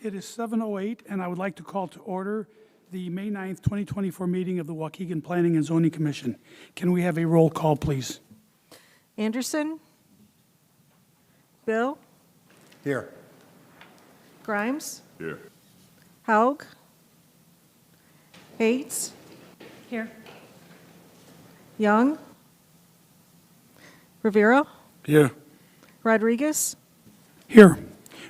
It is 7:08, and I would like to call to order the May 9th, 2024 meeting of the Waukegan Planning and Zoning Commission. Can we have a roll call, please? Anderson? Bill? Here. Grimes? Here. Haug? Hates? Here. Young? Rivera? Here. Rodriguez? Here.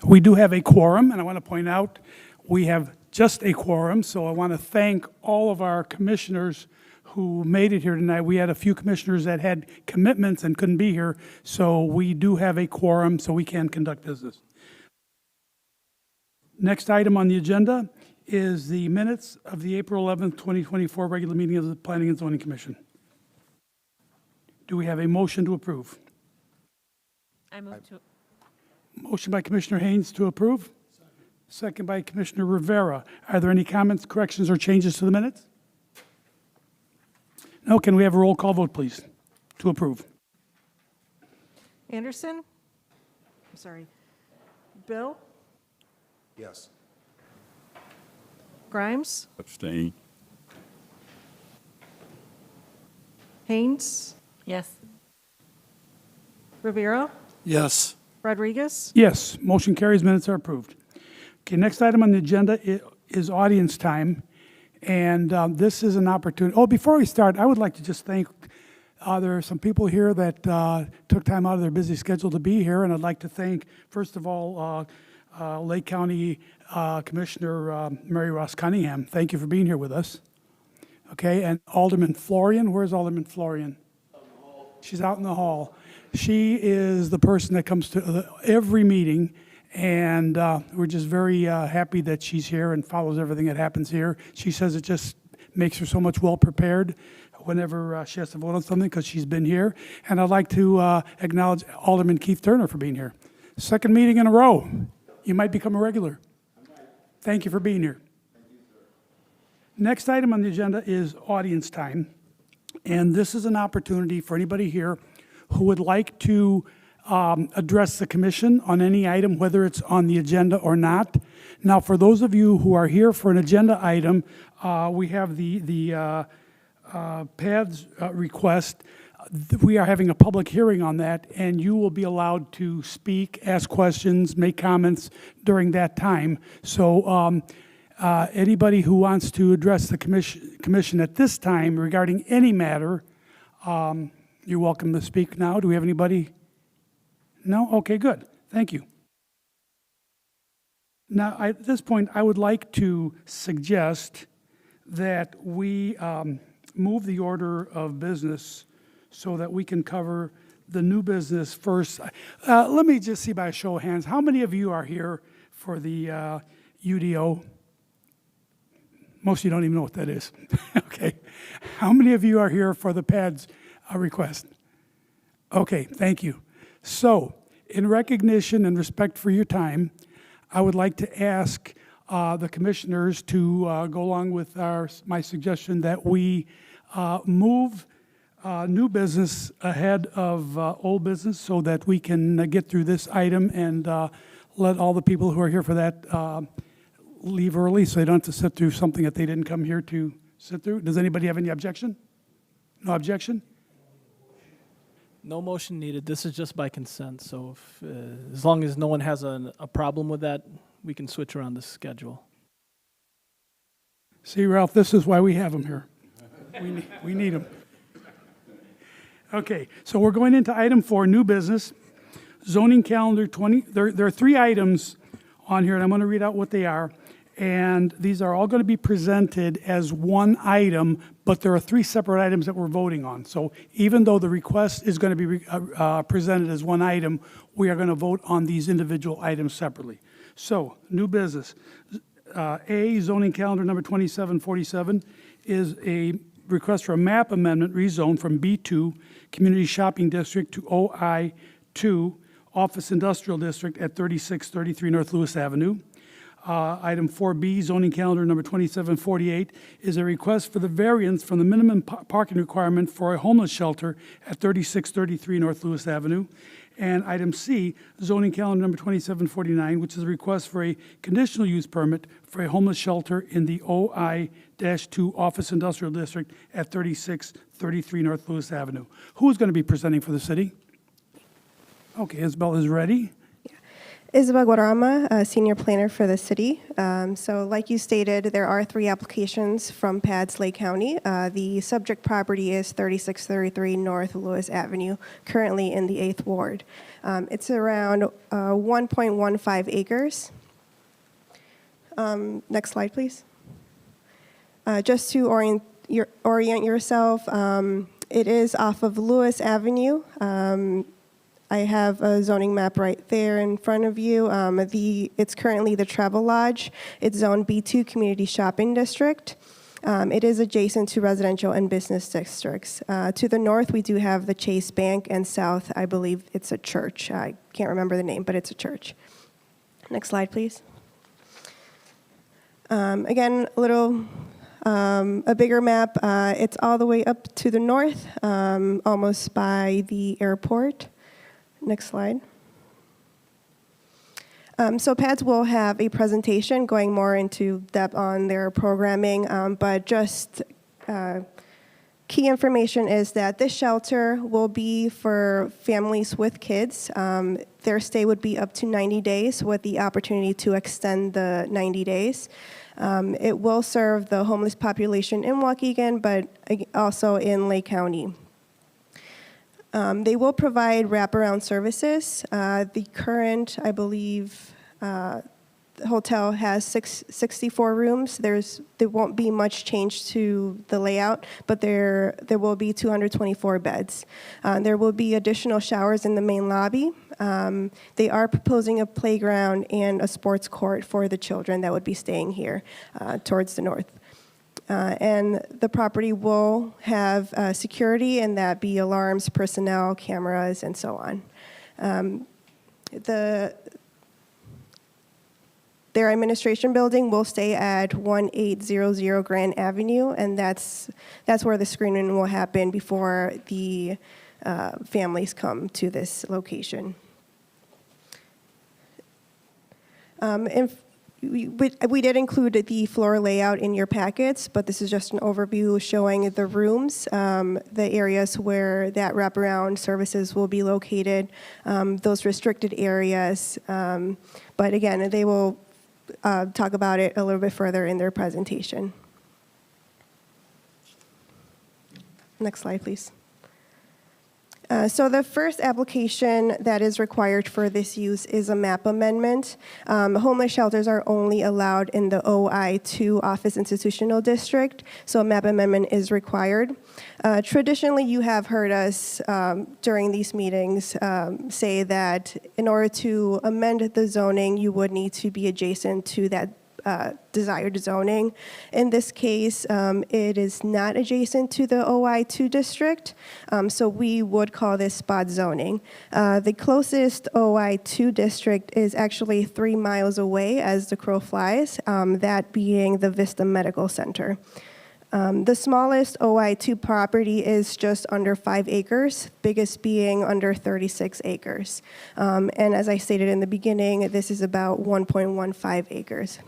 We do have a quorum, and I want to point out we have just a quorum, so I want to thank all of our commissioners who made it here tonight. We had a few commissioners that had commitments and couldn't be here, so we do have a quorum, so we can conduct business. Next item on the agenda is the minutes of the April 11th, 2024 regular meeting of the Planning and Zoning Commission. Do we have a motion to approve? I move to. Motion by Commissioner Haynes to approve. Second by Commissioner Rivera. Are there any comments, corrections, or changes to the minutes? No. Can we have a roll call vote, please, to approve? Anderson? I'm sorry. Bill? Yes. Grimes? Abstain. Haynes? Yes. Rivera? Yes. Rodriguez? Yes. Motion carries. Minutes are approved. Okay, next item on the agenda is audience time. And this is an opportunity. Oh, before we start, I would like to just thank, there are some people here that took time out of their busy schedule to be here. And I'd like to thank, first of all, Lake County Commissioner Mary Ross Cunningham. Thank you for being here with us. Okay, and Alderman Florian. Where's Alderman Florian? She's out in the hall. She is the person that comes to every meeting, and we're just very happy that she's here and follows everything that happens here. She says it just makes her so much well prepared whenever she has to vote on something because she's been here. And I'd like to acknowledge Alderman Keith Turner for being here. Second meeting in a row. You might become a regular. Thank you for being here. Next item on the agenda is audience time. And this is an opportunity for anybody here who would like to address the commission on any item, whether it's on the agenda or not. Now, for those of you who are here for an agenda item, we have the PADS request. We are having a public hearing on that, and you will be allowed to speak, ask questions, make comments during that time. So anybody who wants to address the commission at this time regarding any matter, you're welcome to speak now. Do we have anybody? No? Okay, good. Thank you. Now, at this point, I would like to suggest that we move the order of business so that we can cover the new business first. Let me just see by a show of hands. How many of you are here for the UDO? Most of you don't even know what that is. Okay. How many of you are here for the PADS request? Okay, thank you. So, in recognition and respect for your time, I would like to ask the commissioners to go along with my suggestion that we move new business ahead of old business so that we can get through this item and let all the people who are here for that leave early so they don't have to sit through something that they didn't come here to sit through. Does anybody have any objection? No objection? No motion needed. This is just by consent. So if, as long as no one has a problem with that, we can switch around the schedule. See, Ralph, this is why we have them here. We need them. Okay, so we're going into item 4, new business. Zoning calendar 20. There are 3 items on here, and I'm going to read out what they are. And these are all going to be presented as one item, but there are 3 separate items that we're voting on. So even though the request is going to be presented as one item, we are going to vote on these individual items separately. So, new business. A, zoning calendar number 2747 is a request for a map amendment rezone from B2 Community Shopping District to OI2 Office Industrial District at 3633 North Lewis Avenue. Item 4B, zoning calendar number 2748, is a request for the variance from the minimum parking requirement for a homeless shelter at 3633 North Lewis Avenue. And item C, zoning calendar number 2749, which is a request for a conditional use permit for a homeless shelter in the OI-2 Office Industrial District at 3633 North Lewis Avenue. Who is going to be presenting for the city? Okay, Isabel is ready. Isabel Guadarrama, Senior Planner for the city. So like you stated, there are 3 applications from PADS Lake County. The subject property is 3633 North Lewis Avenue, currently in the 8th Ward. It's around 1.15 acres. Next slide, please. Just to orient yourself, it is off of Lewis Avenue. I have a zoning map right there in front of you. It's currently the Travel Lodge. It's Zone B2 Community Shopping District. It is adjacent to residential and business districts. To the north, we do have the Chase Bank, and south, I believe it's a church. I can't remember the name, but it's a church. Next slide, please. Again, a bigger map. It's all the way up to the north, almost by the airport. Next slide. So PADS will have a presentation going more into depth on their programming, but just key information is that this shelter will be for families with kids. Their stay would be up to 90 days with the opportunity to extend the 90 days. It will serve the homeless population in Waukegan, but also in Lake County. They will provide wraparound services. The current, I believe, hotel has 64 rooms. There won't be much change to the layout, but there will be 224 beds. There will be additional showers in the main lobby. They are proposing a playground and a sports court for the children that would be staying here towards the north. And the property will have security, and that be alarms, personnel, cameras, and so on. Their administration building will stay at 1800 Grand Avenue, and that's where the screening will happen before the families come to this location. We did include the floor layout in your packets, but this is just an overview showing the rooms, the areas where that wraparound services will be located, those restricted areas. But again, they will talk about it a little bit further in their presentation. Next slide, please. So the first application that is required for this use is a map amendment. Homeless shelters are only allowed in the OI-2 Office Institutional District, so a map amendment is required. Traditionally, you have heard us during these meetings say that in order to amend the zoning, you would need to be adjacent to that desired zoning. In this case, it is not adjacent to the OI-2 district, so we would call this spot zoning. The closest OI-2 district is actually 3 miles away as the crow flies, that being the Vista Medical Center. The smallest OI-2 property is just under 5 acres, biggest being under 36 acres. And as I stated in the beginning, this is about 1.15 acres.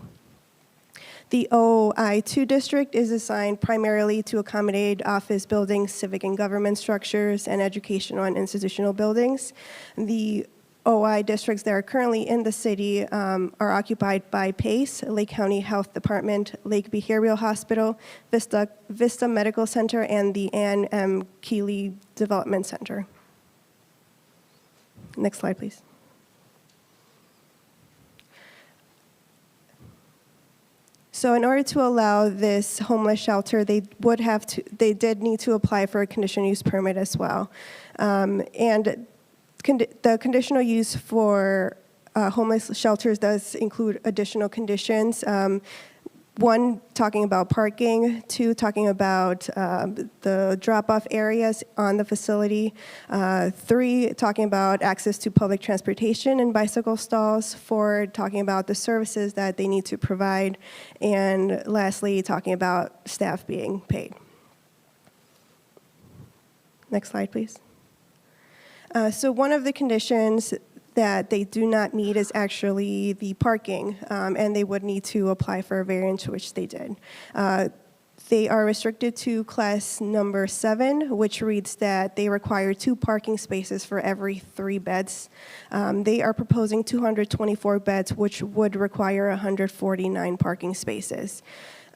The OI-2 district is assigned primarily to accommodate office buildings, civic and government structures, and educational and institutional buildings. The OI districts that are currently in the city are occupied by PACE, Lake County Health Department, Lake Behavioral Hospital, Vista Medical Center, and the Ann M. Keeley Development Center. Next slide, please. So in order to allow this homeless shelter, they did need to apply for a conditional use permit as well. And the conditional use for homeless shelters does include additional conditions. one, talking about parking, two, talking about the drop-off areas on the facility, three, talking about access to public transportation and bicycle stalls, four, talking about the services that they need to provide, and lastly, talking about staff being paid. Next slide, please. So one of the conditions that they do not meet is actually the parking, and they would need to apply for a variance, which they did. They are restricted to class number 7, which reads that they require 2 parking spaces for every 3 beds. They are proposing 224 beds, which would require 149 parking spaces.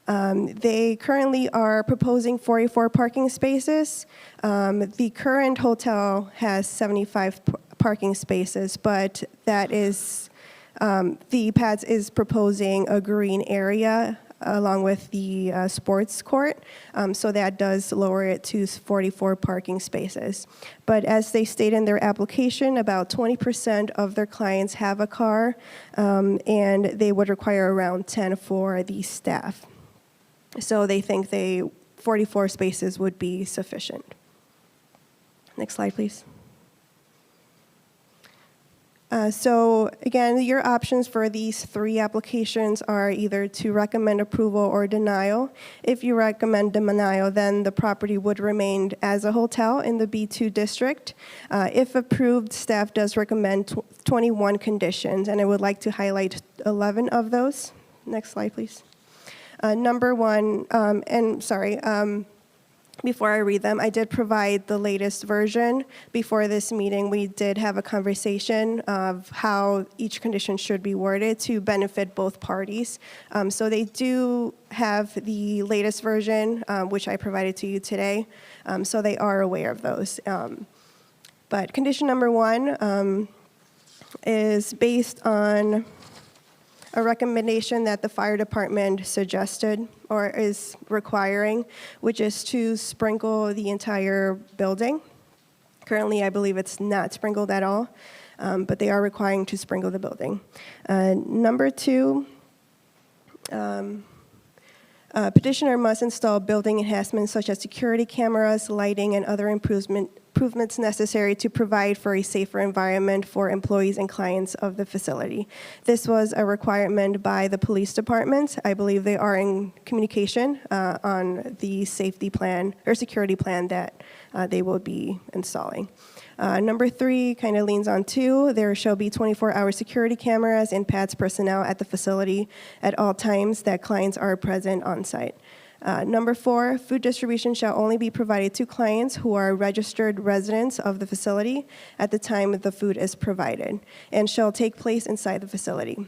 They currently are proposing 44 parking spaces. The current hotel has 75 parking spaces, but that is, the PADS is proposing a green area along with the sports court, so that does lower it to 44 parking spaces. But as they state in their application, about 20% of their clients have a car, and they would require around 10 for the staff. So they think 44 spaces would be sufficient. Next slide, please. So again, your options for these 3 applications are either to recommend approval or denial. If you recommend denial, then the property would remain as a hotel in the B2 district. If approved, staff does recommend 21 conditions, and I would like to highlight 11 of those. Next slide, please. Number 1, before I read them, I did provide the latest version. Before this meeting, we did have a conversation of how each condition should be worded to benefit both parties. So they do have the latest version, which I provided to you today, so they are aware of those. But condition number 1 is based on a recommendation that the fire department suggested or is requiring, which is to sprinkle the entire building. Currently, I believe it's not sprinkled at all, but they are requiring to sprinkle the building. Number 2, petitioner must install building enhancements such as security cameras, lighting, and other improvements necessary to provide for a safer environment for employees and clients of the facility. This was a requirement by the police department. I believe they are in communication on the safety plan or security plan that they will be installing. Number 3 kind of leans on 2. There shall be 24-hour security cameras and PADS personnel at the facility at all times that clients are present on site. Number 4, food distribution shall only be provided to clients who are registered residents of the facility at the time the food is provided and shall take place inside the facility.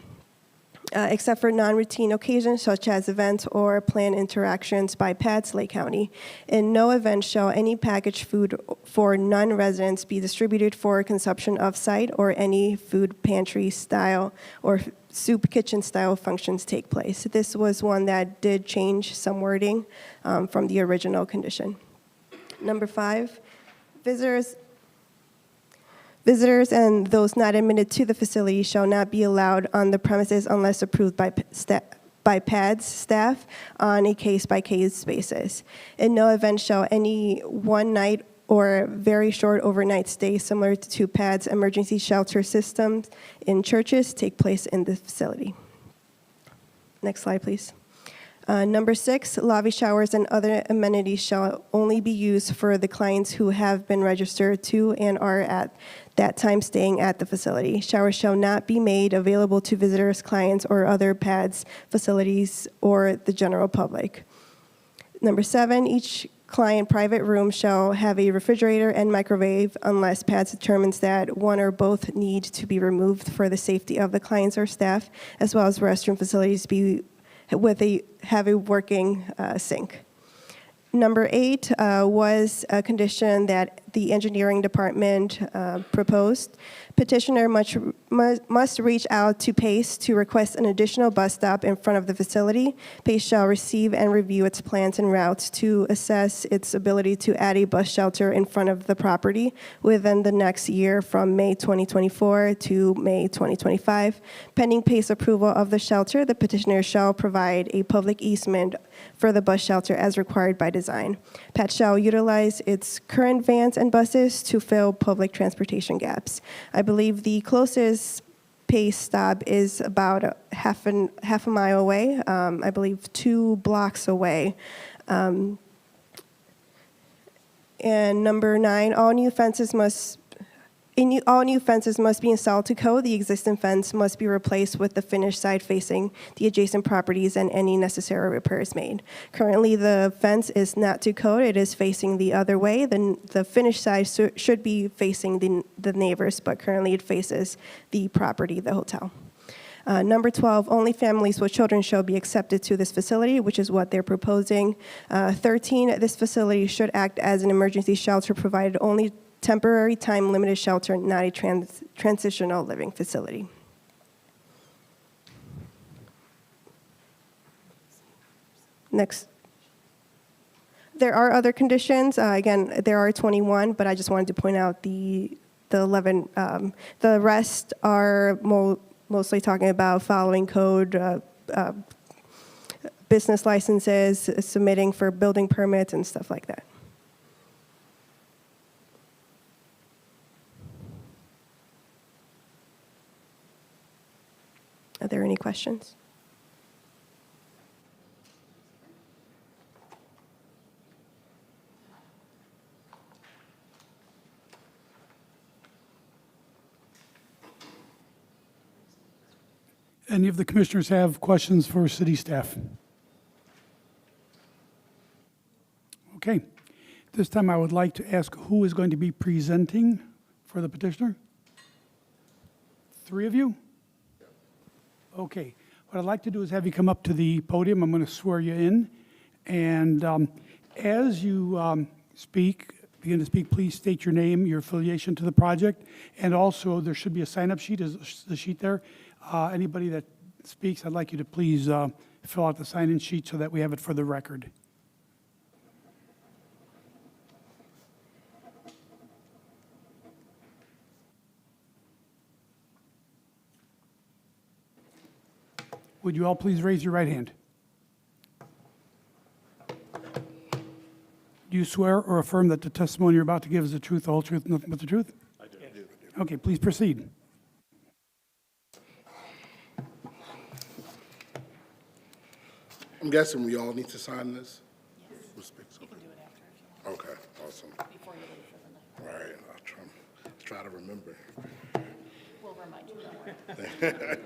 Except for non-routine occasions such as events or planned interactions by PADS Lake County. In no event shall any packaged food for non-residents be distributed for consumption off-site or any food pantry style or soup kitchen style functions take place. This was one that did change some wording from the original condition. Number 5, visitors and those not admitted to the facility shall not be allowed on the premises unless approved by PADS staff on a case-by-case basis. In no event shall any one night or very short overnight stay similar to PADS emergency shelter systems in churches take place in the facility. Next slide, please. Number 6, lobby showers and other amenities shall only be used for the clients who have been registered to and are at that time staying at the facility. Showers shall not be made available to visitors, clients, or other PADS facilities or the general public. Number 7, each client private room shall have a refrigerator and microwave unless PADS determines that one or both need to be removed for the safety of the clients or staff, as well as restroom facilities have a working sink. Number 8 was a condition that the engineering department proposed. Petitioner must reach out to PACE to request an additional bus stop in front of the facility. PACE shall receive and review its plans and routes to assess its ability to add a bus shelter in front of the property within the next year from May 2024 to May 2025. Pending PACE approval of the shelter, the petitioner shall provide a public easement for the bus shelter as required by design. PATH shall utilize its current vans and buses to fill public transportation gaps. I believe the closest PACE stop is about half a mile away, I believe 2 blocks away. And number 9, all new fences must be installed to code. The existing fence must be replaced with the finished side facing the adjacent properties and any necessary repairs made. Currently, the fence is not to code. It is facing the other way. Then the finished side should be facing the neighbors, but currently it faces the property, the hotel. Number 12, only families with children shall be accepted to this facility, which is what they're proposing. 13, this facility should act as an emergency shelter provided only temporary time-limited shelter, not a transitional living facility. Next. There are other conditions. Again, there are 21, but I just wanted to point out the 11. The rest are mostly talking about following code, business licenses, submitting for building permits, and stuff like that. Are there any questions? Any of the commissioners have questions for city staff? Okay. This time I would like to ask who is going to be presenting for the petitioner? 3 of you? Okay. What I'd like to do is have you come up to the podium. I'm going to swear you in. And as you begin to speak, please state your name, your affiliation to the project, and also there should be a sign-up sheet. Is the sheet there? Anybody that speaks, I'd like you to please fill out the sign-in sheet so that we have it for the record. Would you all please raise your right hand? Do you swear or affirm that the testimony you're about to give is the truth, the whole truth, nothing but the truth? I do. Okay, please proceed. I'm guessing we all need to sign this? Yes. You can do it after if you want. Okay, awesome. Before you leave for the night. All right, I'll try to remember. We'll remind you, don't worry.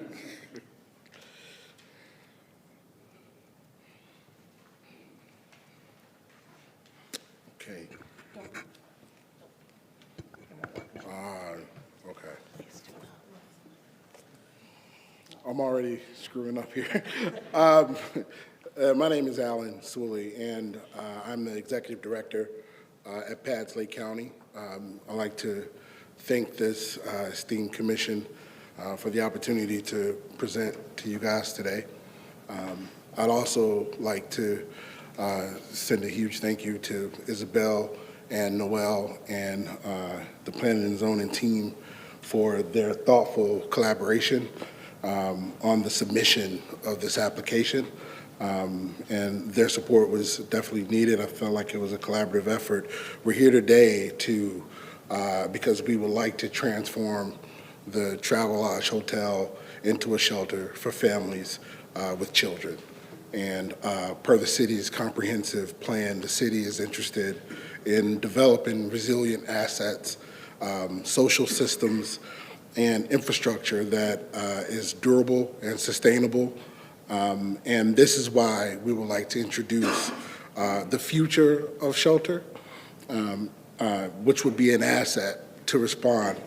Okay. Okay. I'm already screwing up here. My name is Alan Suley, and I'm the executive director at PADS Lake County. I'd like to thank this esteemed commission for the opportunity to present to you guys today. I'd also like to send a huge thank you to Isabel and Noel and the planning and zoning team for their thoughtful collaboration on the submission of this application. And their support was definitely needed. I felt like it was a collaborative effort. We're here today because we would like to transform the Travelodge Hotel into a shelter for families with children. And per the city's comprehensive plan, the city is interested in developing resilient assets, social systems, and infrastructure that is durable and sustainable. And this is why we would like to introduce the future of shelter, which would be an asset to respond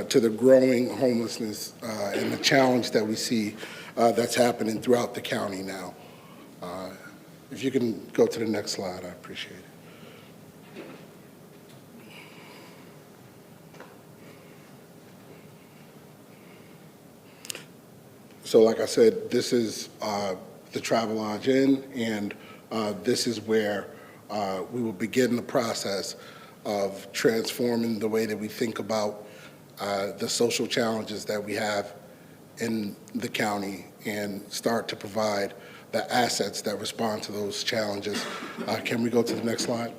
to the growing homelessness and the challenge that we see that's happening throughout the county now. If you can go to the next slide, I appreciate it. So like I said, this is the Travelodge Inn, and this is where we will begin the process of transforming the way that we think about the social challenges that we have in the county and start to provide the assets that respond to those challenges. Can we go to the next slide?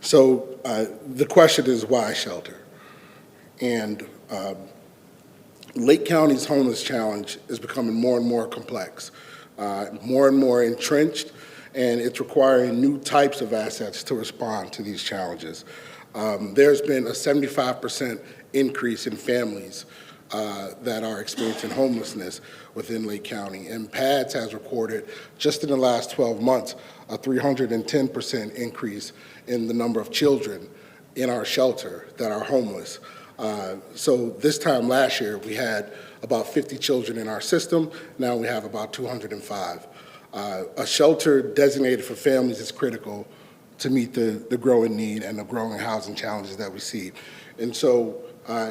So the question is, why shelter? And Lake County's homeless challenge is becoming more and more complex, more and more entrenched, and it's requiring new types of assets to respond to these challenges. There's been a 75% increase in families that are experiencing homelessness within Lake County, and PADS has recorded just in the last 12 months a 310% increase in the number of children in our shelter that are homeless. So this time last year, we had about 50 children in our system. Now we have about 205. A shelter designated for families is critical to meet the growing need and the growing housing challenges that we see. And so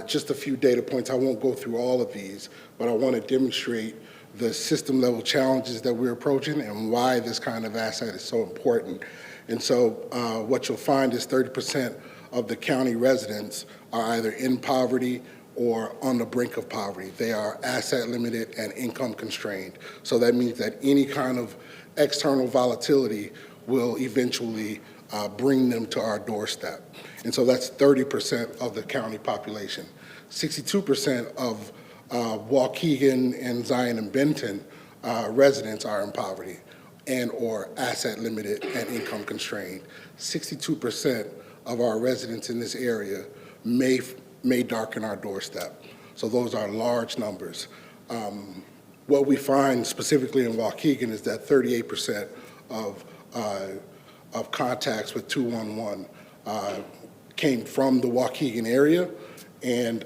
just a few data points. I won't go through all of these, but I want to demonstrate the system-level challenges that we're approaching and why this kind of asset is so important. And so what you'll find is 30% of the county residents are either in poverty or on the brink of poverty. They are asset limited and income constrained. So that means that any kind of external volatility will eventually bring them to our doorstep. And so that's 30% of the county population. 62% of Waukegan and Zion and Benton residents are in poverty and or asset limited and income constrained. 62% of our residents in this area may darken our doorstep. So those are large numbers. What we find specifically in Waukegan is that 38% of contacts with 211 came from the Waukegan area, and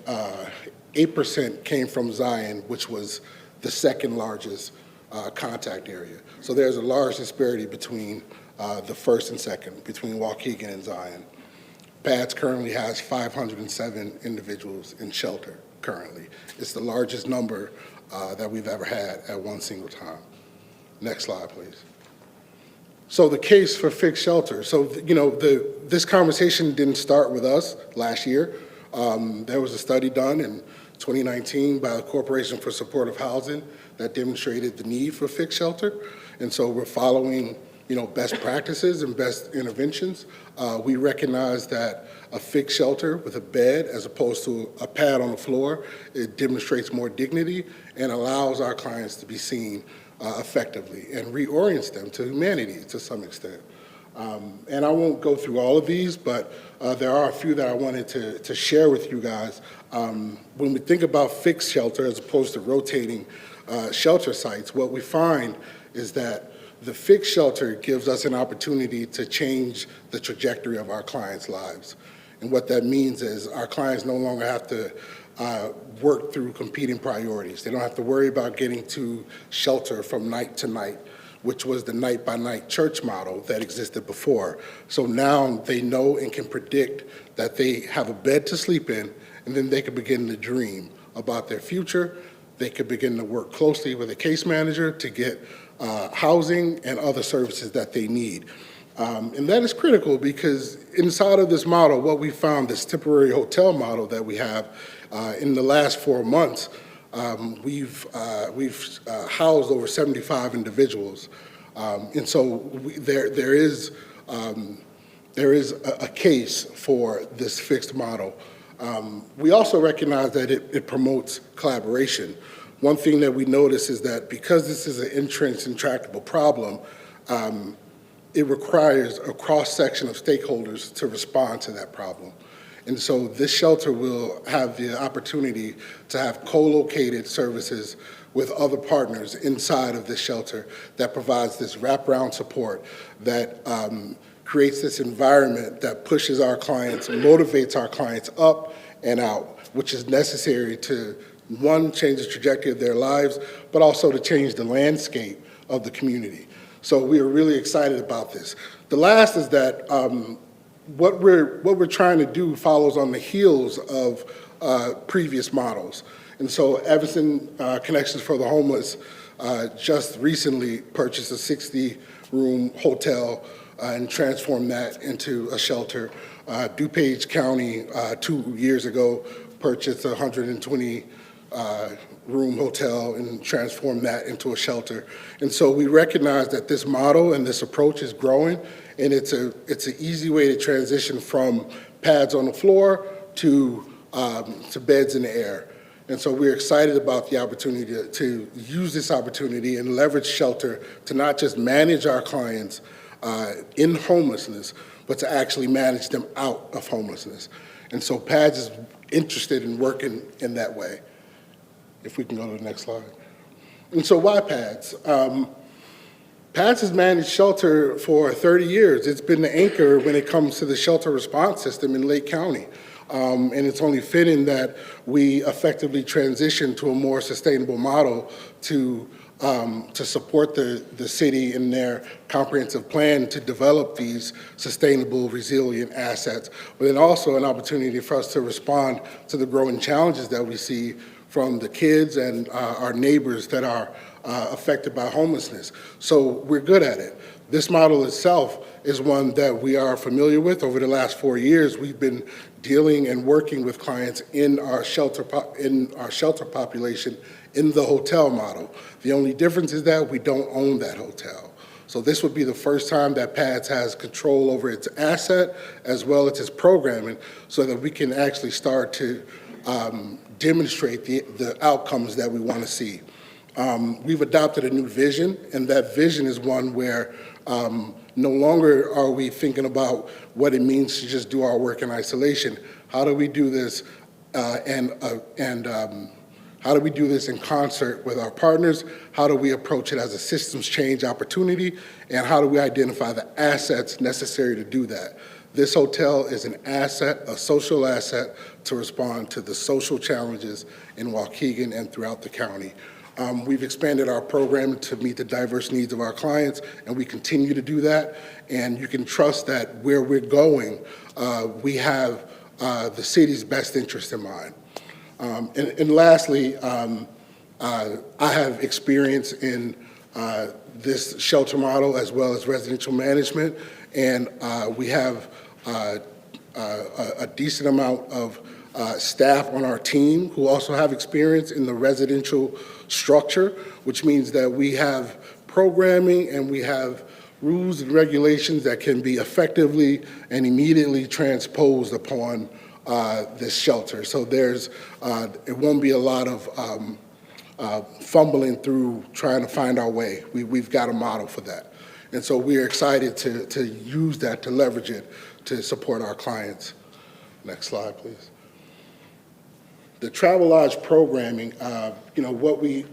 8% came from Zion, which was the second largest contact area. So there's a large disparity between the first and second, between Waukegan and Zion. PADS currently has 507 individuals in shelter currently. It's the largest number that we've ever had at one single time. Next slide, please. So the case for fixed shelter. So, you know, this conversation didn't start with us last year. There was a study done in 2019 by the Corporation for Supportive Housing that demonstrated the need for fixed shelter. And so we're following, you know, best practices and best interventions. We recognize that a fixed shelter with a bed as opposed to a pad on the floor, it demonstrates more dignity and allows our clients to be seen effectively and reorients them to humanity to some extent. And I won't go through all of these, but there are a few that I wanted to share with you guys. When we think about fixed shelter as opposed to rotating shelter sites, what we find is that the fixed shelter gives us an opportunity to change the trajectory of our clients' lives. And what that means is our clients no longer have to work through competing priorities. They don't have to worry about getting to shelter from night to night, which was the night-by-night church model that existed before. So now they know and can predict that they have a bed to sleep in, and then they can begin to dream about their future. They could begin to work closely with a case manager to get housing and other services that they need. And that is critical because inside of this model, what we found, this temporary hotel model that we have, in the last 4 months, we've housed over 75 individuals. And so there is a case for this fixed model. We also recognize that it promotes collaboration. One thing that we notice is that because this is an entrenched, intractable problem, it requires a cross-section of stakeholders to respond to that problem. And so this shelter will have the opportunity to have co-located services with other partners inside of this shelter that provides this wraparound support that creates this environment that pushes our clients, motivates our clients up and out, which is necessary to, one, change the trajectory of their lives, but also to change the landscape of the community. So we are really excited about this. The last is that what we're trying to do follows on the heels of previous models. And so Evanston Connections for the Homeless just recently purchased a 60-room hotel and transformed that into a shelter. DuPage County 2 years ago purchased a 120-room hotel and transformed that into a shelter. And so we recognize that this model and this approach is growing, and it's an easy way to transition from pads on the floor to beds in the air. And so we're excited about the opportunity to use this opportunity and leverage shelter to not just manage our clients in homelessness, but to actually manage them out of homelessness. And so PADS is interested in working in that way. If we can go to the next slide. And so why PADS? PADS has managed shelter for 30 years. It's been the anchor when it comes to the shelter response system in Lake County. And it's only fitting that we effectively transition to a more sustainable model to support the city in their comprehensive plan to develop these sustainable, resilient assets, but then also an opportunity for us to respond to the growing challenges that we see from the kids and our neighbors that are affected by homelessness. So we're good at it. This model itself is one that we are familiar with. Over the last 4 years, we've been dealing and working with clients in our shelter population in the hotel model. The only difference is that we don't own that hotel. So this would be the first time that PADS has control over its asset as well as its programming, so that we can actually start to demonstrate the outcomes that we want to see. We've adopted a new vision, and that vision is one where no longer are we thinking about what it means to just do our work in isolation. How do we do this how do we do this in concert with our partners? How do we approach it as a systems change opportunity? And how do we identify the assets necessary to do that? This hotel is an asset, a social asset, to respond to the social challenges in Waukegan and throughout the county. We've expanded our program to meet the diverse needs of our clients, and we continue to do that. And you can trust that where we're going, we have the city's best interest in mind. And lastly, I have experience in this shelter model as well as residential management, and we have a decent amount of staff on our team who also have experience in the residential structure, which means that we have programming and we have rules and regulations that can be effectively and immediately transposed upon this shelter. So there's, it won't be a lot of fumbling through trying to find our way. We've got a model for that. And so we're excited to use that, to leverage it, to support our clients. Next slide, please. The Travel Lodge programming, what we,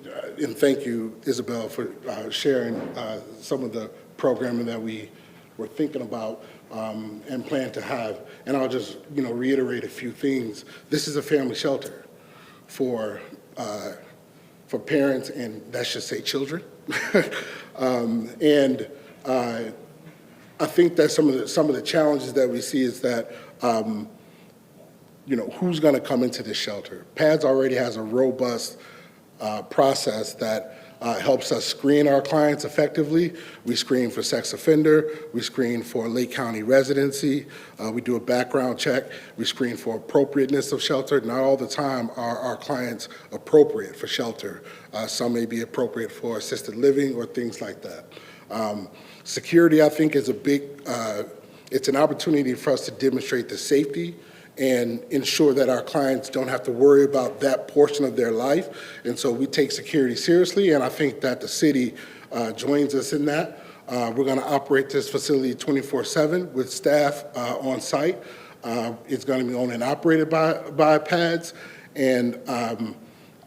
and thank you, Isabel, for sharing some of the programming that we were thinking about and plan to have. And I'll just, reiterate a few things. This is a family shelter for parents, and that should say children. And I think that some of the challenges that we see is that who's going to come into this shelter? PADS already has a robust process that helps us screen our clients effectively. We screen for sex offender. We screen for Lake County residency. We do a background check. We screen for appropriateness of shelter. Not all the time are our clients appropriate for shelter. Some may be appropriate for assisted living or things like that. Security, I think, is a big, it's an opportunity for us to demonstrate the safety and ensure that our clients don't have to worry about that portion of their life. And so we take security seriously, and I think that the city joins us in that. We're going to operate this facility 24/7 with staff on site. It's going to be owned and operated by PADS, and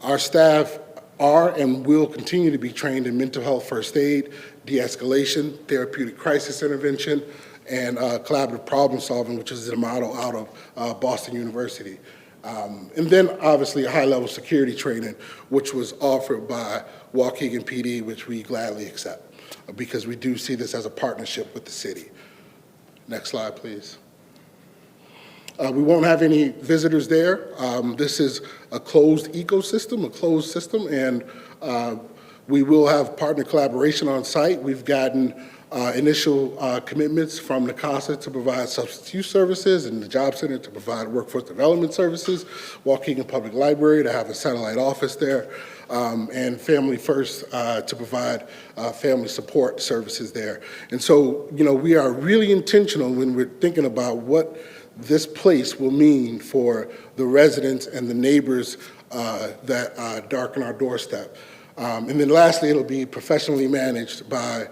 our staff are and will continue to be trained in mental health first aid, de-escalation, therapeutic crisis intervention, and collaborative problem solving, which is a model out of Boston University. And then obviously a high-level security training, which was offered by Waukegan PD, which we gladly accept, because we do see this as a partnership with the city. Next slide, please. We won't have any visitors there. This is a closed ecosystem, a closed system, and we will have partner collaboration on site. We've gotten initial commitments from NACASA to provide substance use services and the Job Center to provide workforce development services, Waukegan Public Library to have a satellite office there, and Family First to provide family support services there. And so, you know, we are really intentional when we're thinking about what this place will mean for the residents and the neighbors that darken our doorstep. And then lastly, it'll be professionally managed by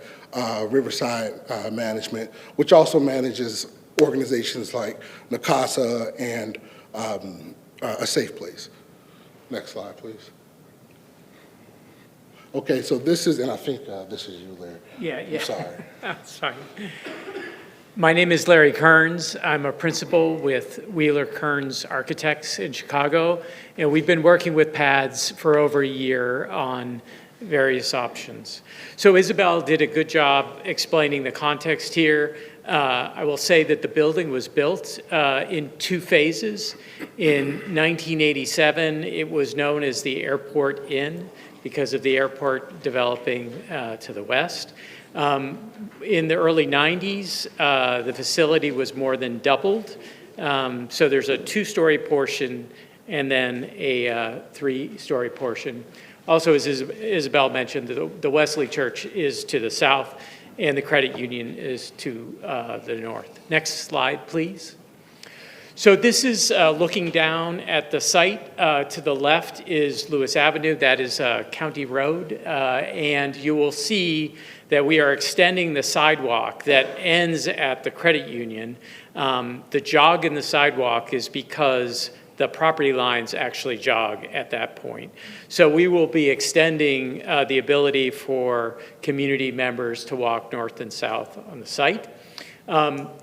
Riverside Management, which also manages organizations like NACASA and A Safe Place. Next slide, please. Okay, so this is, and I think this is you, Larry. Yeah. I'm sorry. Sorry. My name is Larry Kearns. I'm a principal with Wheeler Kearns Architects in Chicago, and we've been working with PADS for over a year on various options. So Isabel did a good job explaining the context here. I will say that the building was built in 2 phases. In 1987, it was known as the Airport Inn because of the airport developing to the west. In the early 90s, the facility was more than doubled. So there's a 2-story portion and then a 3-story portion. Also, as Isabel mentioned, the Wesley Church is to the south and the credit union is to the north. Next slide, please. So this is looking down at the site. To the left is Lewis Avenue. That is County Road. And you will see that we are extending the sidewalk that ends at the credit union. The jog in the sidewalk is because the property lines actually jog at that point. So we will be extending the ability for community members to walk north and south on the site.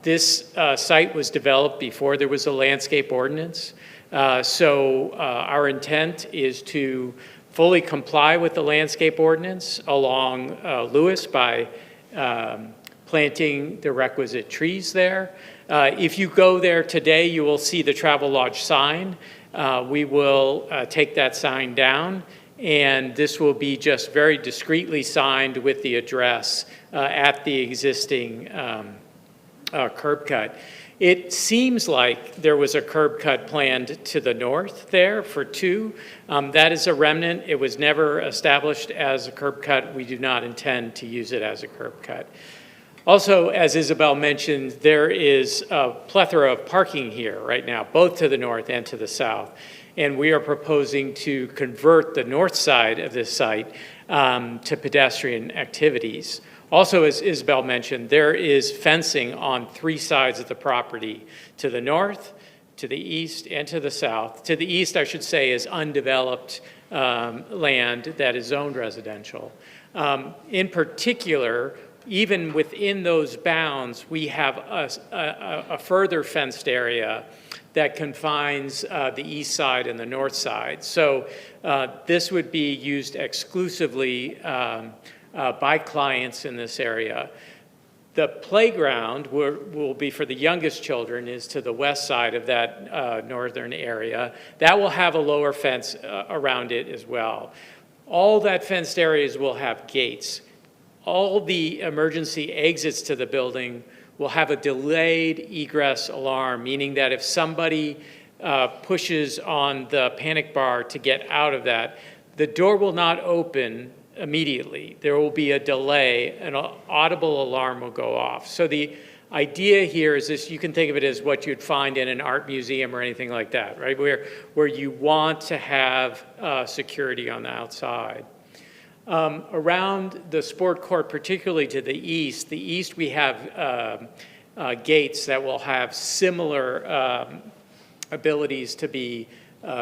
This site was developed before there was a landscape ordinance. So our intent is to fully comply with the landscape ordinance along Lewis by planting the requisite trees there. If you go there today, you will see the Travel Lodge sign. We will take that sign down, and this will be just very discreetly signed with the address at the existing curb cut. It seems like there was a curb cut planned to the north there for 2. That is a remnant. It was never established as a curb cut. We do not intend to use it as a curb cut. Also, as Isabel mentioned, there is a plethora of parking here right now, both to the north and to the south. And we are proposing to convert the north side of this site to pedestrian activities. Also, as Isabel mentioned, there is fencing on 3 sides of the property, to the north, to the east, and to the south. To the east, I should say, is undeveloped land that is zoned residential. In particular, even within those bounds, we have a further fenced area that confines the east side and the north side. So this would be used exclusively by clients in this area. The playground will be for the youngest children is to the west side of that northern area. That will have a lower fence around it as well. All that fenced areas will have gates. All the emergency exits to the building will have a delayed egress alarm, meaning that if somebody pushes on the panic bar to get out of that, the door will not open immediately. There will be a delay, an audible alarm will go off. So the idea here is this, you can think of it as what you'd find in an art museum or anything like that, right? Where you want to have security on the outside. Around the sport court, particularly to the east we have gates that will have similar abilities to be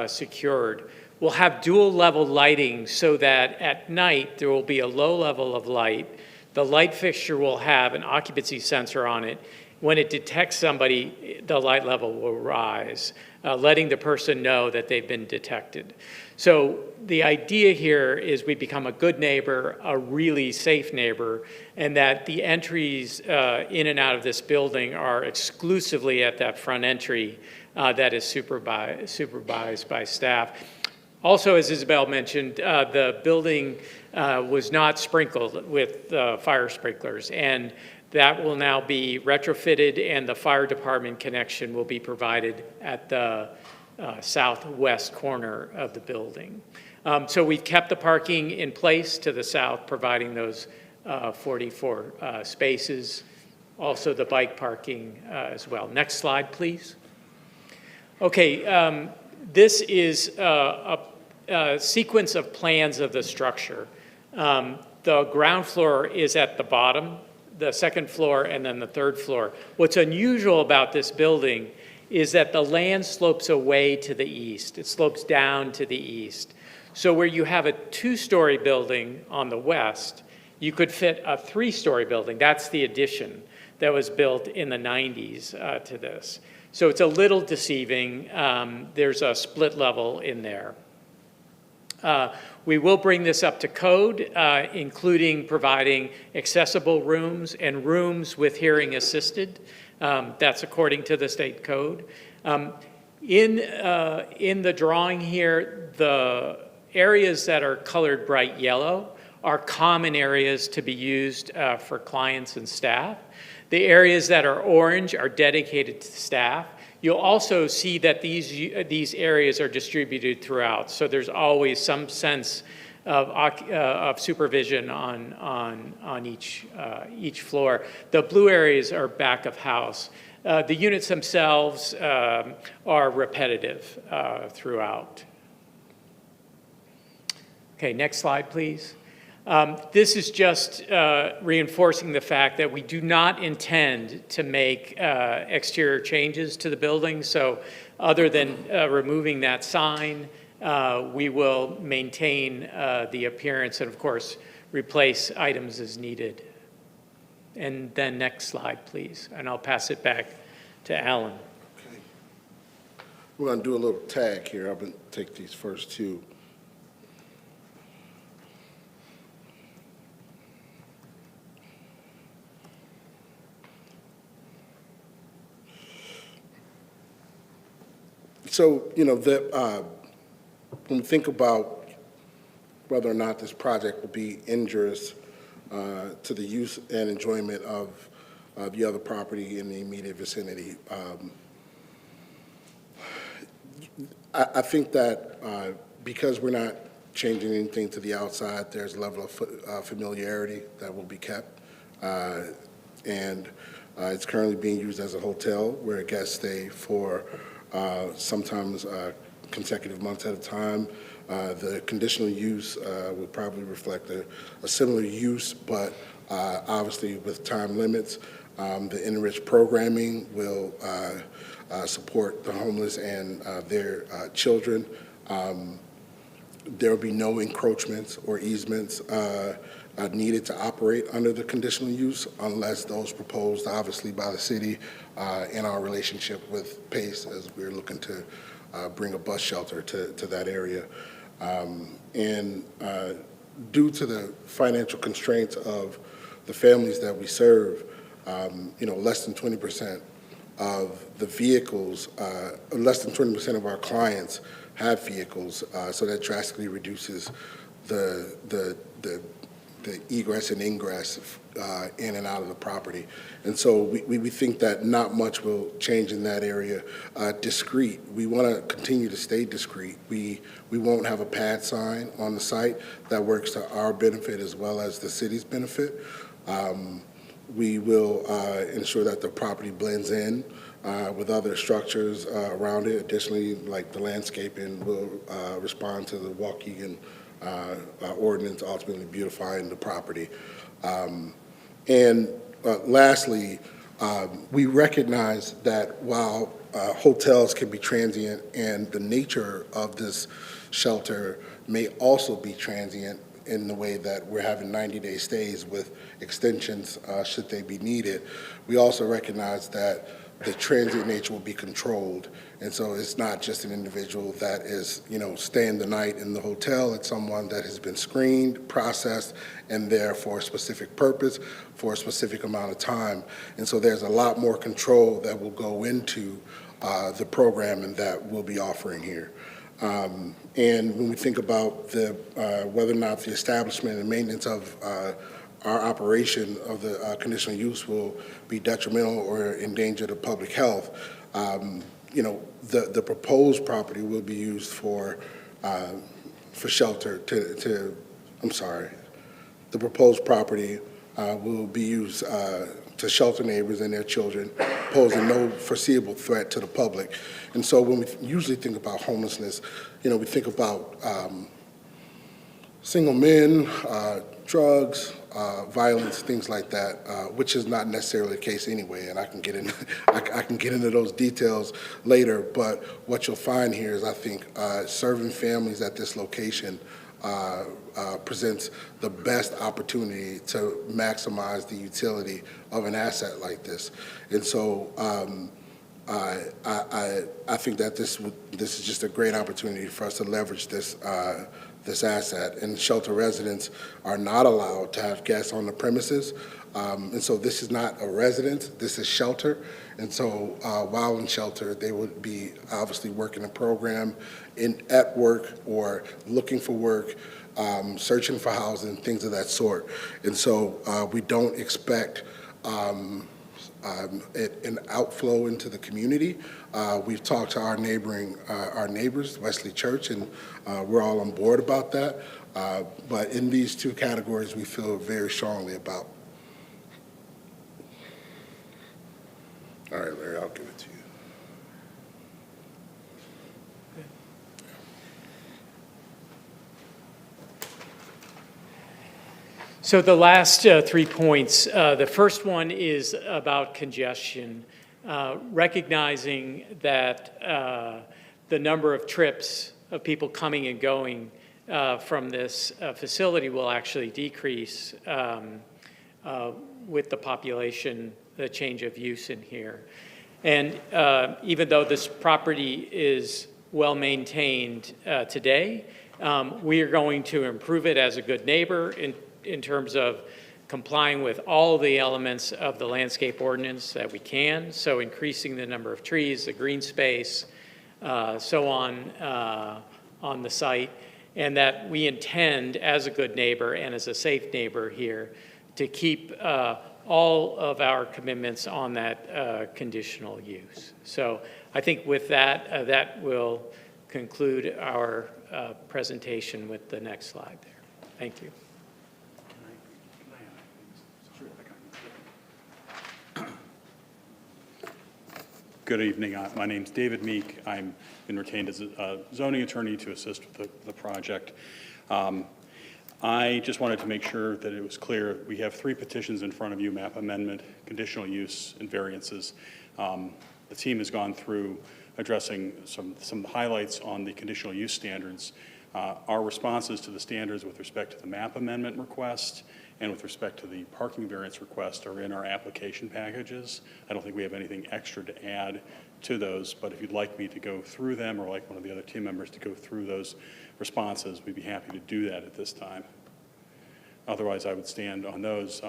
secured. We'll have dual level lighting so that at night there will be a low level of light. The light fixture will have an occupancy sensor on it. When it detects somebody, the light level will rise, letting the person know that they've been detected. So the idea here is we become a good neighbor, a really safe neighbor, and that the entries in and out of this building are exclusively at that front entry that is supervised by staff. Also, as Isabel mentioned, the building was not sprinkled with fire sprinklers, and that will now be retrofitted, and the fire department connection will be provided at the southwest corner of the building. So we've kept the parking in place to the south, providing those 44 spaces, also the bike parking as well. Next slide, please. Okay, this is a sequence of plans of the structure. The ground floor is at the bottom, the second floor, and then the third floor. What's unusual about this building is that the land slopes away to the east. It slopes down to the east. So where you have a 2-story building on the west, you could fit a 3-story building. That's the addition that was built in the 90s to this. So it's a little deceiving. There's a split level in there. We will bring this up to code, including providing accessible rooms and rooms with hearing assisted. That's according to the state code. In the drawing here, the areas that are colored bright yellow are common areas to be used for clients and staff. The areas that are orange are dedicated to staff. You'll also see that these areas are distributed throughout, so there's always some sense of supervision on each floor. The blue areas are back of house. The units themselves are repetitive throughout. Okay, next slide, please. This is just reinforcing the fact that we do not intend to make exterior changes to the building. So other than removing that sign, we will maintain the appearance and, of course, replace items as needed. And then next slide, please. And I'll pass it back to Alan. Okay. We're going to do a little tag here. I'm going to take these first two. So, you know, when we think about whether or not this project will be injurious to the use and enjoyment of the other property in the immediate vicinity, I think that because we're not changing anything to the outside, there's a level of familiarity that will be kept. And it's currently being used as a hotel where guests stay for sometimes consecutive months at a time. The conditional use would probably reflect a similar use, but obviously with time limits. The enriched programming will support the homeless and their children. There will be no encroachments or easements needed to operate under the conditional use unless those proposed, obviously, by the city in our relationship with PACE as we're looking to bring a bus shelter to that area. And due to the financial constraints of the families that we serve, you know, less than 20% of the vehicles, less than 20% of our clients have vehicles, so that drastically reduces the egress and ingress in and out of the property. And so we think that not much will change in that area. Discreet, we want to continue to stay discreet. We won't have a pad sign on the site that works to our benefit as well as the city's benefit. We will ensure that the property blends in with other structures around it. Additionally, like the landscaping will respond to the Waukegan ordinance, ultimately beautifying the property. And lastly, we recognize that while hotels can be transient and the nature of this shelter may also be transient in the way that we're having 90-day stays with extensions should they be needed, we also recognize that the transient nature will be controlled. And so it's not just an individual that is, you know, staying the night in the hotel. It's someone that has been screened, processed, and there for a specific purpose, for a specific amount of time. And so there's a lot more control that will go into the programming that we'll be offering here. And when we think about whether or not the establishment and maintenance of our operation of the conditional use will be detrimental or endanger the public health, the proposed property will be used for shelter the proposed property will be used to shelter neighbors and their children, posing no foreseeable threat to the public. And so when we usually think about homelessness, we think about single men, drugs, violence, things like that, which is not necessarily the case anyway. And I can get into those details later. But what you'll find here is, I think, serving families at this location presents the best opportunity to maximize the utility of an asset like this. And so I think that this is just a great opportunity for us to leverage this asset. And shelter residents are not allowed to have guests on the premises. And so this is not a residence, this is shelter. And so while in shelter, they would be obviously working a program at work or looking for work, searching for housing, things of that sort. And so we don't expect an outflow into the community. We've talked to our neighbors, Wesley Church, and we're all on board about that. But in these two categories, we feel very strongly about. All right, Larry, I'll give it to you. So the last 3 points, the first one is about congestion, recognizing that the number of trips of people coming and going from this facility will actually decrease with the population, the change of use in here. And even though this property is well maintained today, we are going to improve it as a good neighbor in terms of complying with all the elements of the landscape ordinance that we can, so increasing the number of trees, the green space, so on the site, and that we intend, as a good neighbor and as a safe neighbor here, to keep all of our commitments on that conditional use. So I think with that, that will conclude our presentation with the next slide there. Thank you. Good evening. My name's David Meek. I've been retained as a zoning attorney to assist with the project. I just wanted to make sure that it was clear. We have 3 petitions in front of you: map amendment, conditional use, and variances. The team has gone through addressing some highlights on the conditional use standards. Our responses to the standards with respect to the map amendment request and with respect to the parking variance request are in our application packages. I don't think we have anything extra to add to those, but if you'd like me to go through them, or like one of the other team members to go through those responses, we'd be happy to do that at this time. Otherwise, I would stand on those.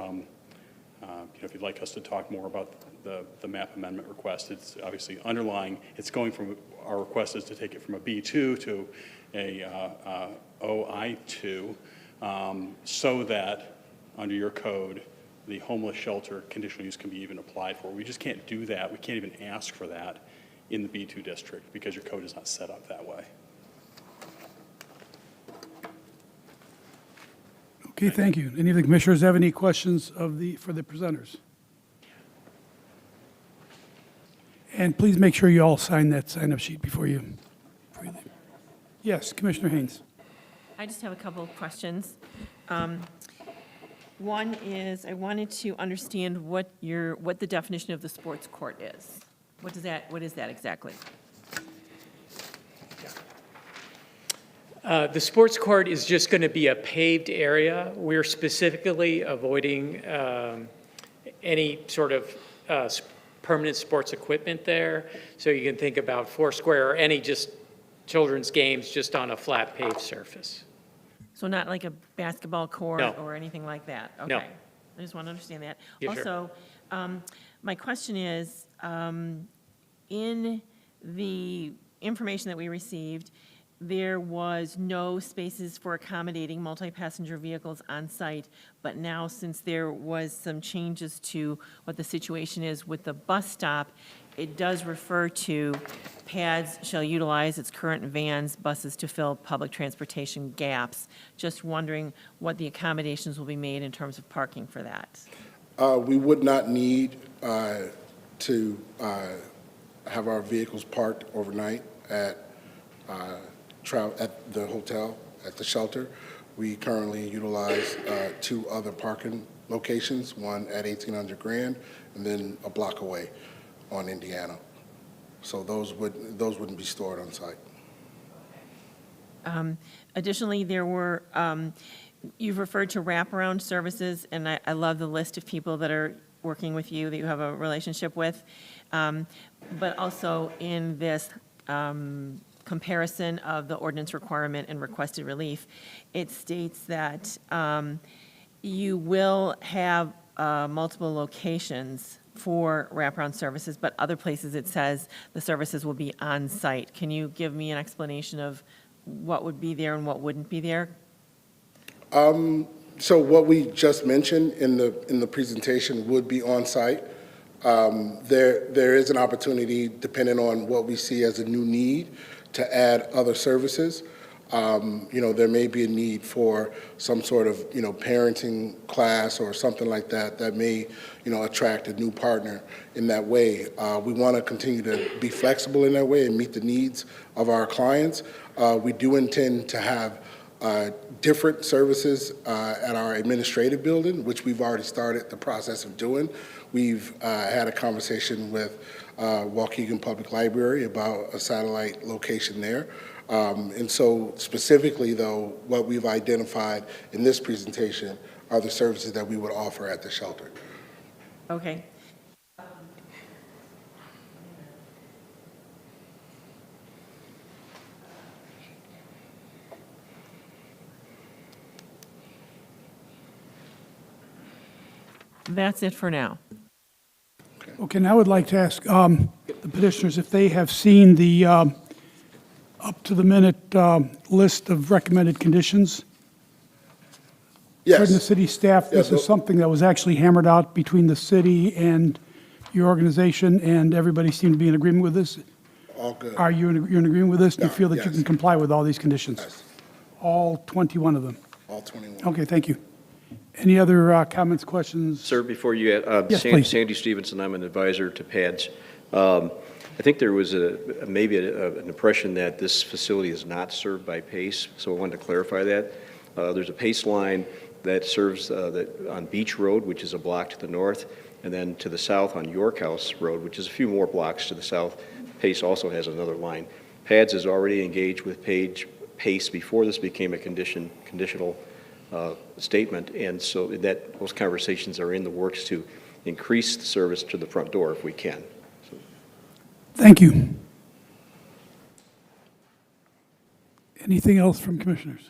If you'd like us to talk more about the map amendment request, it's obviously underlying. It's going from, our request is to take it from a B2 to a OI2, so that under your code, the homeless shelter conditional use can be even applied for. We just can't do that. We can't even ask for that in the B2 district because your code is not set up that way. Okay, thank you. Any of the commissioners have any questions for the presenters? And please make sure you all sign that sign-up sheet before you leave. Yes, Commissioner Haynes. I just have a couple of questions. One is, I wanted to understand what the definition of the sports court is. What is that exactly? The sports court is just going to be a paved area. We're specifically avoiding any sort of permanent sports equipment there. So you can think about Foursquare or any just children's games just on a flat paved surface. So not like a basketball court No. or anything like that? No. Okay. I just want to understand that. Yeah, sure. Also, my question is, in the information that we received, there was no spaces for accommodating multi-passenger vehicles on site, but now since there was some changes to what the situation is with the bus stop, it does refer to PADS shall utilize its current vans, buses to fill public transportation gaps. Just wondering what the accommodations will be made in terms of parking for that. We would not need to have our vehicles parked overnight at the hotel, at the shelter. We currently utilize 2 other parking locations, one at 1800 Grand and then a block away on Indiana. So those wouldn't be stored on site. Additionally, there were, you've referred to wraparound services, and I love the list of people that are working with you, that you have a relationship with. But also in this comparison of the ordinance requirement and requested relief, it states that you will have multiple locations for wraparound services, but other places it says the services will be on site. Can you give me an explanation of what would be there and what wouldn't be there? So what we just mentioned in the presentation would be on site. There is an opportunity, depending on what we see as a new need, to add other services. There may be a need for some sort of, parenting class or something like that that may, attract a new partner in that way. We want to continue to be flexible in that way and meet the needs of our clients. We do intend to have different services at our administrative building, which we've already started the process of doing. We've had a conversation with Waukegan Public Library about a satellite location there. And so specifically, though, what we've identified in this presentation are the services that we would offer at the shelter. Okay. That's it for now. Okay, now I would like to ask the petitioners if they have seen the up-to-the-minute list of recommended conditions. According to Yes, city staff, this is something that was actually hammered out between the city and your organization, and everybody seemed to be in agreement with this. all good. Are you you're in agreement with this? Do you Yeah, feel that you yes. can comply with all these conditions? Yes, All 21 of them? all 21. Okay, thank you. Any other comments, questions? Sir, before you get, Yes, please. Sandy Stevenson, I'm an advisor to PADS. I think there was maybe an impression that this facility is not served by PACE, so I wanted to clarify that. There's a PACE line that serves on Beach Road, which is a block to the north, and then to the south on York House Road, which is a few more blocks to the south. PACE also has another line. PADS is already engaged with PACE before this became a conditional statement, and so those conversations are in the works to increase the service to the front door if we can. So, Thank you. Anything else from commissioners?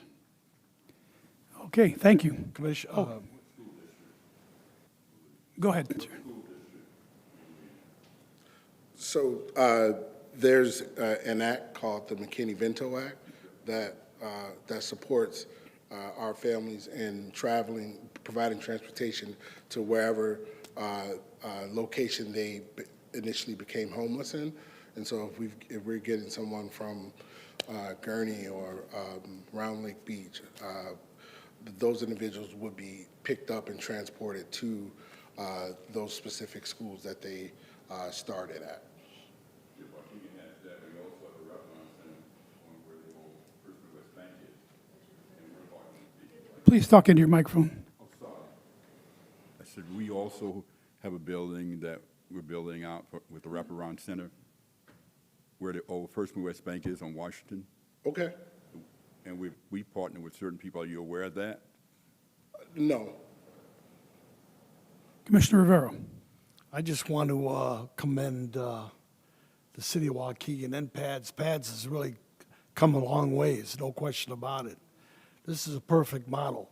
Okay, thank you. Commissioner, Go ahead, sir. So there's an act called the McKinney-Vento Act that supports our families in traveling, providing transportation to wherever location they initially became homeless in. And so if we're getting someone from Gurney or Round Lake Beach, those individuals would be picked up and transported to those specific schools that they started at. Please talk into your microphone. I said, we also have a building that we're building out with the wraparound center where the old First and West Bank is on Washington. Okay. And we partner with certain people. Are you aware of that? No. Commissioner Rivera. I just want to commend the city of Waukegan and PADS. PADS has really come a long ways, no question about it. This is a perfect model.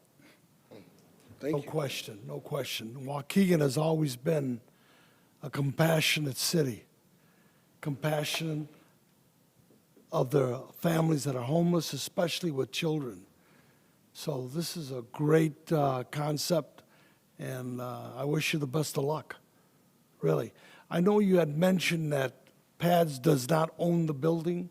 Thank No you. question, no question. Waukegan has always been a compassionate city. Compassion of the families that are homeless, especially with children. So this is a great concept, and I wish you the best of luck, really. I know you had mentioned that PADS does not own the building.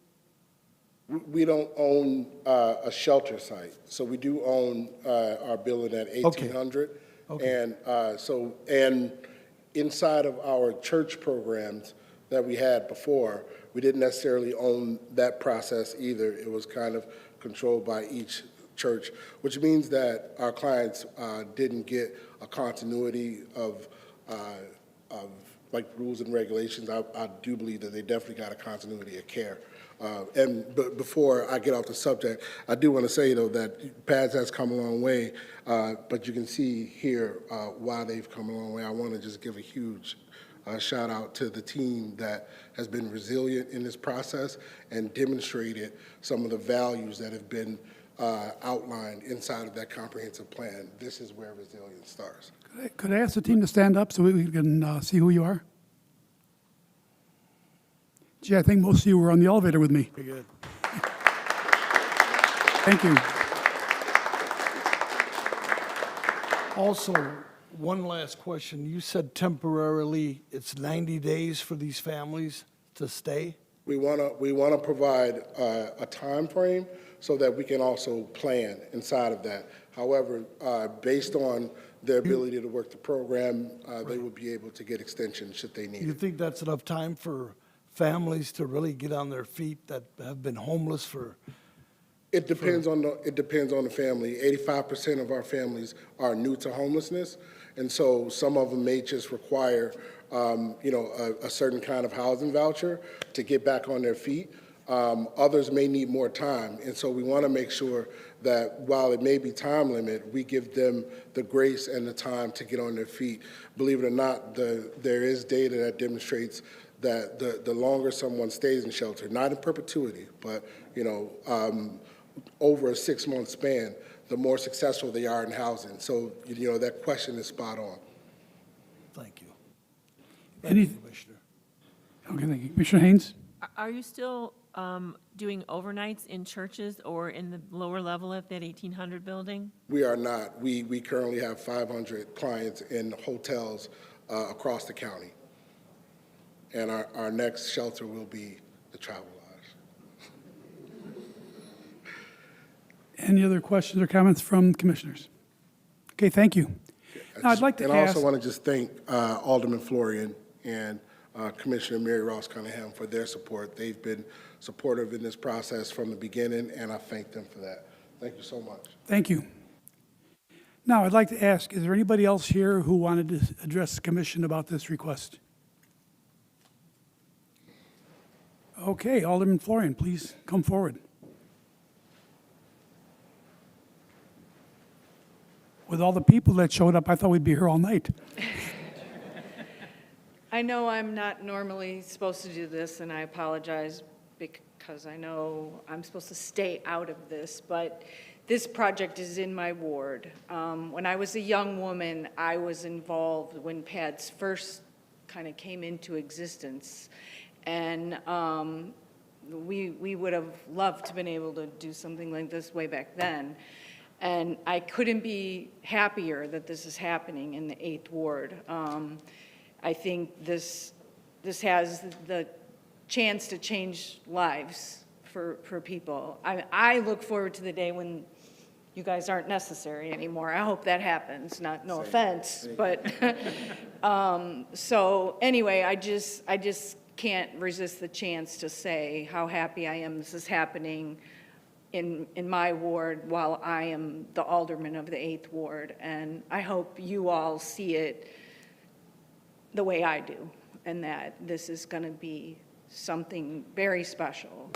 We don't own a shelter site, so we do own our building at 1800. Okay. And inside of our church programs that we had before, we didn't necessarily own that process either. It was kind of controlled by each church, which means that our clients didn't get a continuity of like rules and regulations. I do believe that they definitely got a continuity of care. But before I get off the subject, I do want to say, though, that PADS has come a long way, but you can see here why they've come a long way. I want to just give a huge shout out to the team that has been resilient in this process and demonstrated some of the values that have been outlined inside of that comprehensive plan. This is where resilience starts. Could I ask the team to stand up so we can see who you are? Gee, I think most of you were on the elevator with me. Very good. Thank you. Also, one last question. You said temporarily it's 90 days for these families to stay? We want to provide a time frame so that we can also plan inside of that. However, based on their ability to work the program, they will be able to get extension should they need You it. think that's enough time for families to really get on their feet that have been homeless for? It depends on the family. 85% of our families are new to homelessness, and so some of them may just require, a certain kind of housing voucher to get back on their feet. Others may need more time, and so we want to make sure that while it may be time limit, we give them the grace and the time to get on their feet. Believe it or not, there is data that demonstrates that the longer someone stays in shelter, not in perpetuity, but over a 6-month span, the more successful they are in housing. So that question is spot on. Thank you. Any- Thank you, Commissioner. Okay, thank you. Commissioner Haynes? Are you still doing overnights in churches or in the lower level at that 1800 building? We are not. We currently have 500 clients in hotels across the county. And our next shelter will be the Travel Lodge. Any other questions or comments from commissioners? Okay, thank you. Now, I'd like to And I ask, also want to just thank Alderman Florian and Commissioner Mary Ross Cunningham for their support. They've been supportive in this process from the beginning, and I thank them for that. Thank you so much. thank you. Now, I'd like to ask, is there anybody else here who wanted to address the commission about this request? Okay, Alderman Florian, please come forward. With all the people that showed up, I thought we'd be here all night. I know I'm not normally supposed to do this, and I apologize because I know I'm supposed to stay out of this, but this project is in my ward. When I was a young woman, I was involved when PADS first kind of came into existence, and we would have loved to have been able to do something like this way back then. And I couldn't be happier that this is happening in the 8th Ward. I think this has the chance to change lives for people. I look forward to the day when you guys aren't necessary anymore. I hope that happens. No offense, but so anyway, I just can't resist the chance to say how happy I am this is happening in my ward while I am the alderman of the 8th Ward. And I hope you all see it the way I do, and that this is going to be something very special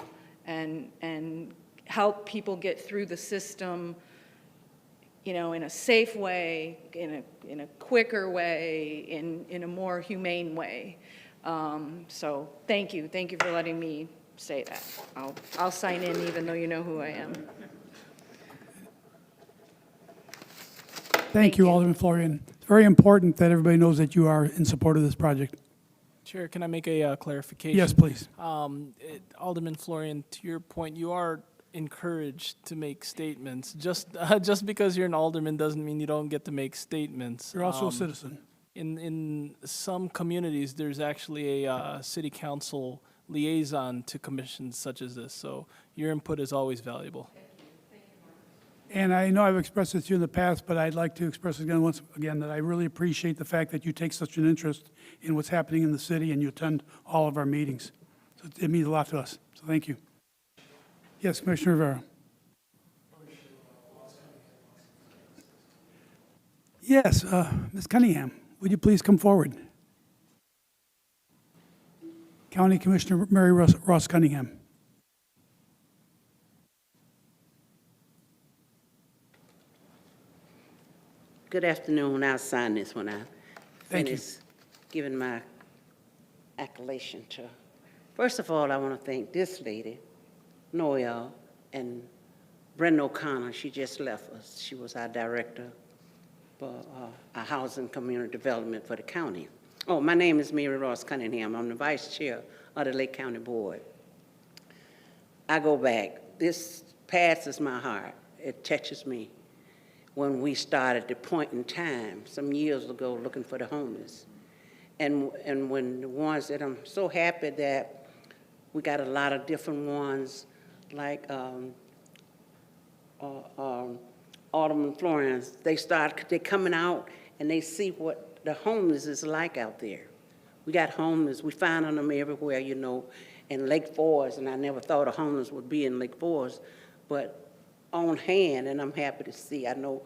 and help people get through the system, in a safe way, in a quicker way, in a more humane way. So thank you for letting me say that. I'll sign in even though you know who I am. Thank you, Alderman Florian. It's very important that everybody knows that you are in support of this project. Chair, can I make a clarification? Yes, please. Alderman Florian, to your point, you are encouraged to make statements. Just because you're an alderman doesn't mean you don't get to make statements. You're also a citizen. In some communities, there's actually a city council liaison to commissions such as this, so your input is always valuable. And I know I've expressed this to you in the past, but I'd like to express it again, once again, that I really appreciate the fact that you take such an interest in what's happening in the city and you attend all of our meetings. So it means a lot to us, so thank you. Yes, Commissioner Rivera. Yes, Ms. Cunningham, would you please come forward? County Commissioner Mary Ross Cunningham. Good afternoon. I'll sign this when I Thank you. finish giving my accolation to. First of all, I want to thank this lady, Noel, and Brenda O'Connor. She just left us. She was our director for our housing community development for the county. Oh, my name is Mary Ross Cunningham. I'm the vice chair of the Lake County Board. I go back. This passes my heart. It touches me. When we started the point in time some years ago looking for the homeless. And when the ones that I'm so happy that we got a lot of different ones like Alderman Florence, they coming out and they see what the homeless is like out there. We got homeless, we find them everywhere, you know, in Lake Forest, and I never thought a homeless would be in Lake Forest, but on hand, and I'm happy to see. I know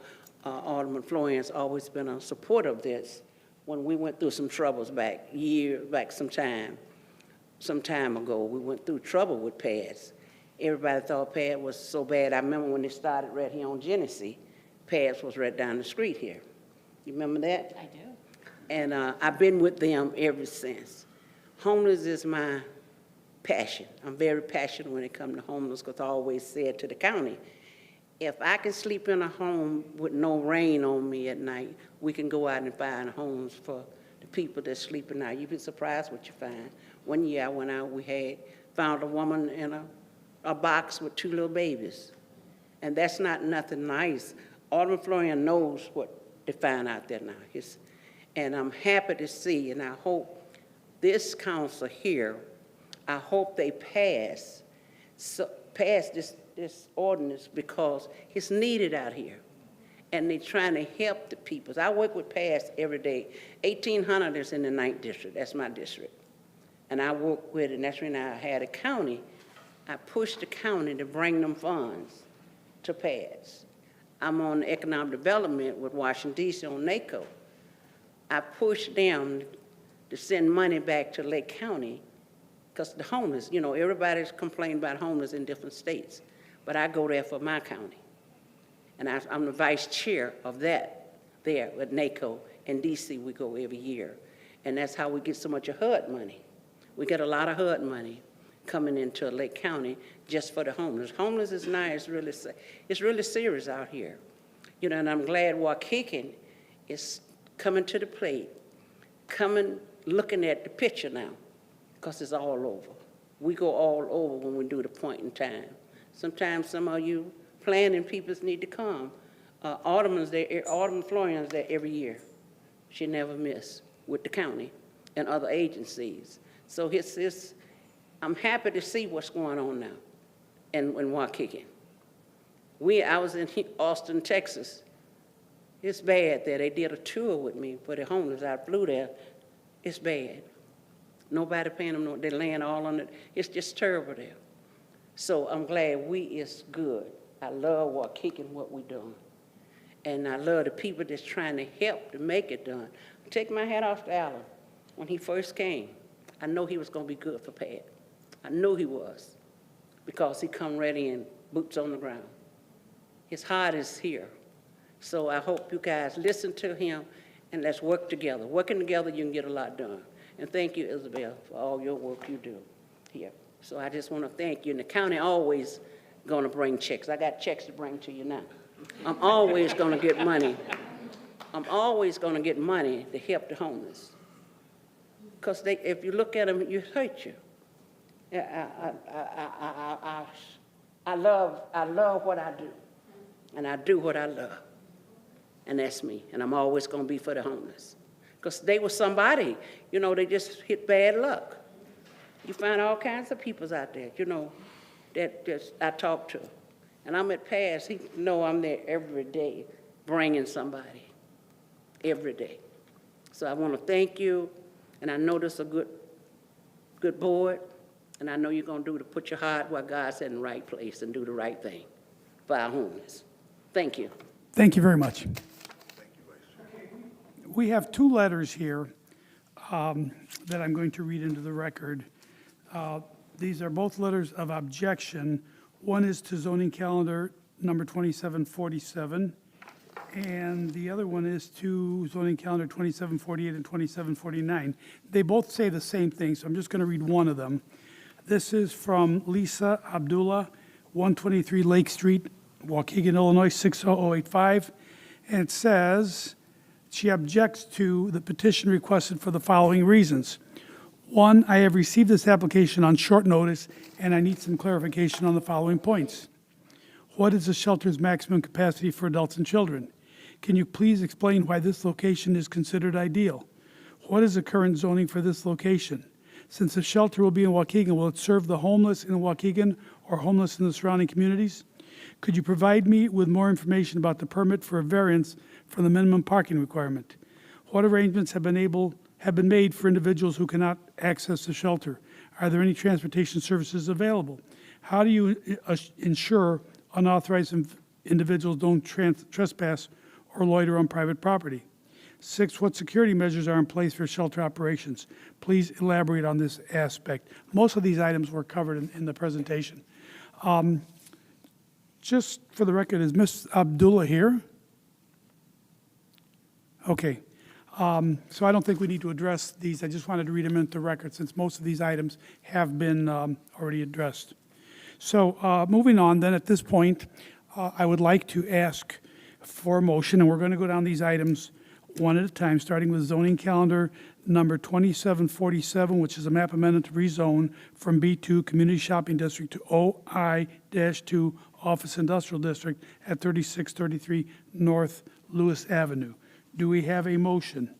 Alderman Florian's always been a supporter of this. When we went through some troubles some time ago, we went through trouble with pads. Everybody thought pad was so bad. I remember when they started right here on Genesee, pads was right down the street here. You remember that? I do. And I've been with them ever since. Homeless is my passion. I'm very passionate when it comes to homeless because I always said to the county, if I can sleep in a home with no rain on me at night, we can go out and find homes for the people that's sleeping out. You'd be surprised what you find. One year I went out, we found a woman in a box with 2 little babies. And that's not nothing nice. Alderman Florian knows what they find out there now. And I'm happy to see, and I hope this council here, I hope they pass this ordinance because it's needed out here. And they're trying to help the people. I work with PASS every day. 1,800 is in the 9th district. That's my district. And I work with it, and that's when I had a county. I pushed the county to bring them funds to PASS. I'm on economic development with Washington, D.C. on NACO. I pushed them to send money back to Lake County because the homeless, you know, everybody's complaining about homeless in different states. But I go there for my county. And I'm the vice chair of that there at NACO. In D.C., we go every year. And that's how we get so much of HUD money. We get a lot of HUD money coming into Lake County just for the homeless. Homeless is nice, it's really serious out here. You know, and I'm glad Waukegan is coming to the plate, looking at the picture now, because it's all over. We go all over when we do the point in time. Sometimes some of you planning peoples need to come. Alderman Florian's there every year. She never miss with the county and other agencies. So I'm happy to see what's going on now in Waukegan. I was in Austin, Texas. It's bad there. They did a tour with me for the homeless. I flew there. It's bad. Nobody paying them. They're laying all on it. It's just terrible there. So I'm glad it's good. I love Waukegan, what we're doing. And I love the people that's trying to help to make it done. Take my hat off to Alan. When he first came, I know he was going to be good for Pat. I knew he was because he come ready in, boots on the ground. His heart is here. So I hope you guys listen to him and let's work together. Working together, you can get a lot done. And thank you, Isabel, for all your work you do here. So I just want to thank you. And the county always going to bring checks. I got checks to bring to you now. I'm always going to get money. I'm always going to get money to help the homeless. because if you look at them, you hurt you. Yeah, I love what I do, and I do what I love, and that's me, and I'm always going to be for the homeless, because they were somebody, you know, they just hit bad luck. You find all kinds of peoples out there, you know, that just I talk to, and I'm at Pass. He know I'm there every day, bringing somebody, every day. So I want to thank you, and I know this is a good board. And I know you're going to put your heart where God's in the right place and do the right thing for our homeless. Thank you. Thank you very much. We have two letters here that I'm going to read into the record. These are both letters of objection. One is to zoning calendar number 2747, and the other one is to zoning calendar 2748 and 2749. They both say the same thing, so I'm just going to read one of them. This is from Lisa Abdullah, 123 Lake Street, Waukegan, Illinois, 60085. And it says, she objects to the petition requested for the following reasons. One, I have received this application on short notice, and I need some clarification on the following points. What is the shelter's maximum capacity for adults and children? Can you please explain why this location is considered ideal? What is the current zoning for this location? Since the shelter will be in Waukegan, will it serve the homeless in Waukegan or homeless in the surrounding communities? Could you provide me with more information about the permit for a variance from the minimum parking requirement? What arrangements have been made for individuals who cannot access the shelter? Are there any transportation services available? How do you ensure unauthorized individuals don't trespass or loiter on private property? 6, what security measures are in place for shelter operations? Please elaborate on this aspect. Most of these items were covered in the presentation. Just for the record, is Ms. Abdullah here? Okay. So I don't think we need to address these. I just wanted to read them into the record since most of these items have been already addressed. So moving on then, at this point, I would like to ask for a motion, and we're going to go down these items one at a time, starting with zoning calendar number 2747, which is a map amendment to rezone from B2 Community Shopping District to OI-2 Office Industrial District at 3633 North Lewis Avenue. Do we have a motion?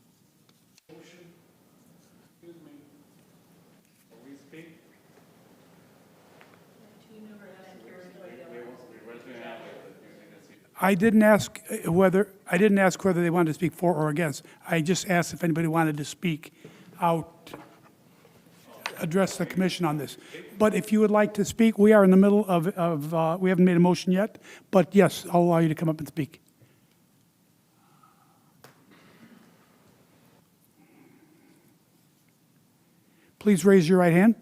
I didn't ask whether they wanted to speak for or against. I just asked if anybody wanted to speak out, address the commission on this. But if you would like to speak, we are in the middle of we haven't made a motion yet, but yes, I'll allow you to come up and speak. Please raise your right hand.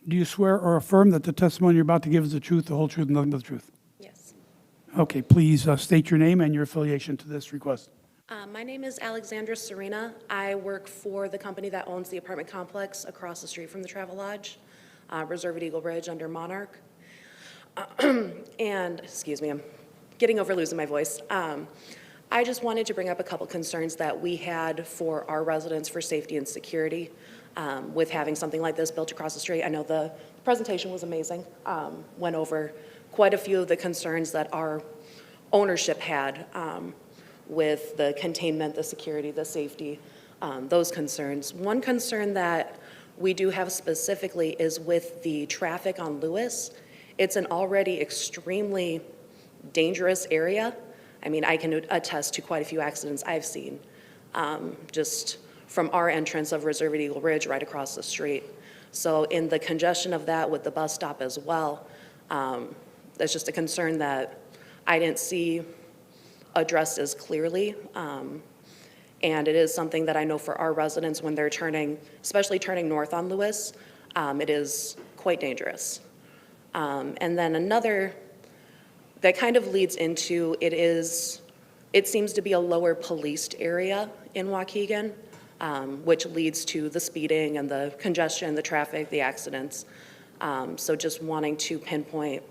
Do you swear or affirm that the testimony you're about to give is the truth, the whole truth, and nothing but the truth? Yes. Okay, please state your name and your affiliation to this request. My name is Alexandra Serena. I work for the company that owns the apartment complex across the street from the Travel Lodge, Reserve at Eagle Ridge under Monarch. And, excuse me, I'm getting over losing my voice. I just wanted to bring up a couple concerns that we had for our residents for safety and security with having something like this built across the street. I know the presentation was amazing, went over quite a few of the concerns that our ownership had with the containment, the security, the safety, those concerns. One concern that we do have specifically is with the traffic on Lewis. It's an already extremely dangerous area. I mean, I can attest to quite a few accidents I've seen just from our entrance of Reserve at Eagle Ridge right across the street. So in the congestion of that with the bus stop as well, that's just a concern that I didn't see addressed as clearly. And it is something that I know for our residents when they're turning, especially turning north on Lewis, it is quite dangerous. And then another that kind of leads into it seems to be a lower policed area in Waukegan, which leads to the speeding and the congestion, the traffic, the accidents. So just wanting to pinpoint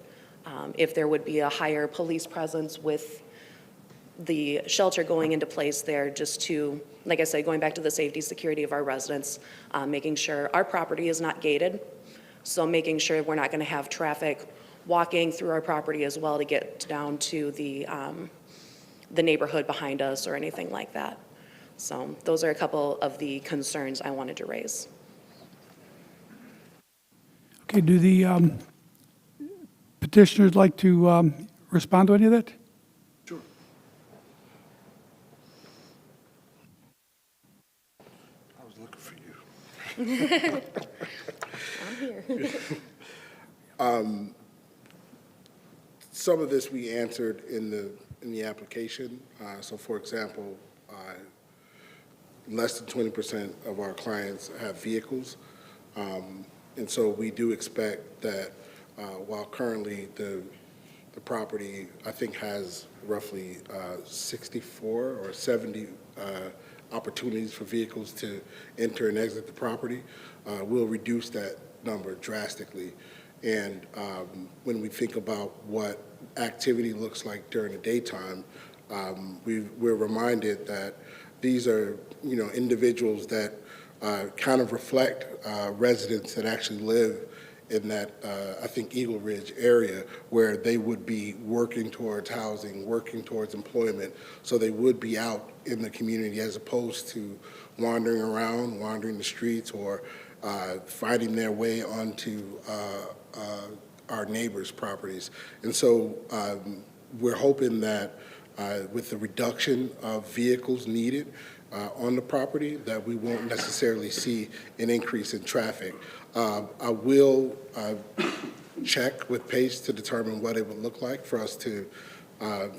if there would be a higher police presence with the shelter going into place there just to, like I said, going back to the safety, security of our residents, making sure our property is not gated. So making sure we're not going to have traffic walking through our property as well to get down to the neighborhood behind us or anything like that. So those are a couple of the concerns I wanted to raise. Okay, do the petitioners like to respond to any of that? Sure. I was looking for you. I'm here. Some of this we answered in the application. So for example, less than 20% of our clients have vehicles. And so we do expect that while currently the property, I think, has roughly 64 or 70 opportunities for vehicles to enter and exit the property, we'll reduce that number drastically. And when we think about what activity looks like during the daytime, we're reminded that these are, individuals that kind of reflect residents that actually live in that, I think, Eagle Ridge area, where they would be working towards housing, working towards employment, so they would be out in the community as opposed to wandering around, wandering the streets, or finding their way onto our neighbors' properties. And so we're hoping that with the reduction of vehicles needed on the property, that we won't necessarily see an increase in traffic. I will check with Pace to determine what it would look like for us to, I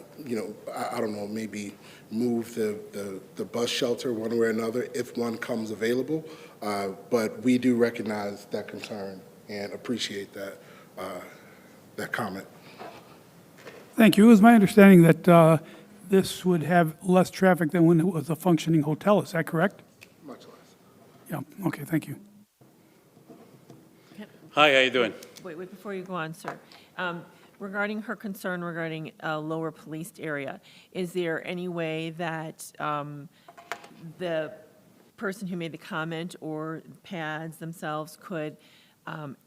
don't know, maybe move the bus shelter one way or another if one comes available. But we do recognize that concern and appreciate that comment. Thank you. It was my understanding that this would have less traffic than when it was a functioning hotel. Is that correct? Much less. Yeah, okay, thank you. Hi, how you doing? Wait, before you go on, sir. Regarding her concern regarding a lower policed area, is there any way that the person who made the comment or PADS themselves could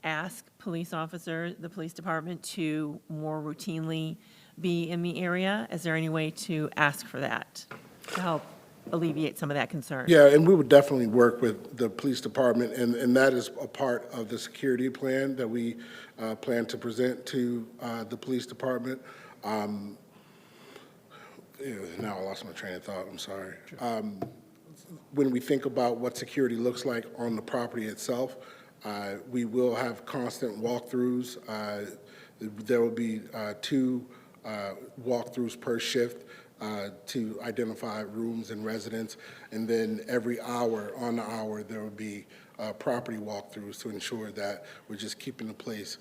ask police officers, the police department, to more routinely be in the area? Is there any way to ask for that to help alleviate some of that concern? Yeah, and we would definitely work with the police department, and that is a part of the security plan that we plan to present to the police department. Now I lost my train of thought, I'm sorry. When we think about what security looks like on the property itself, we will have constant walkthroughs. There will be 2 walkthroughs per shift to identify rooms and residents, and then every hour, on the hour, there will be property walkthroughs to ensure that we're just keeping the place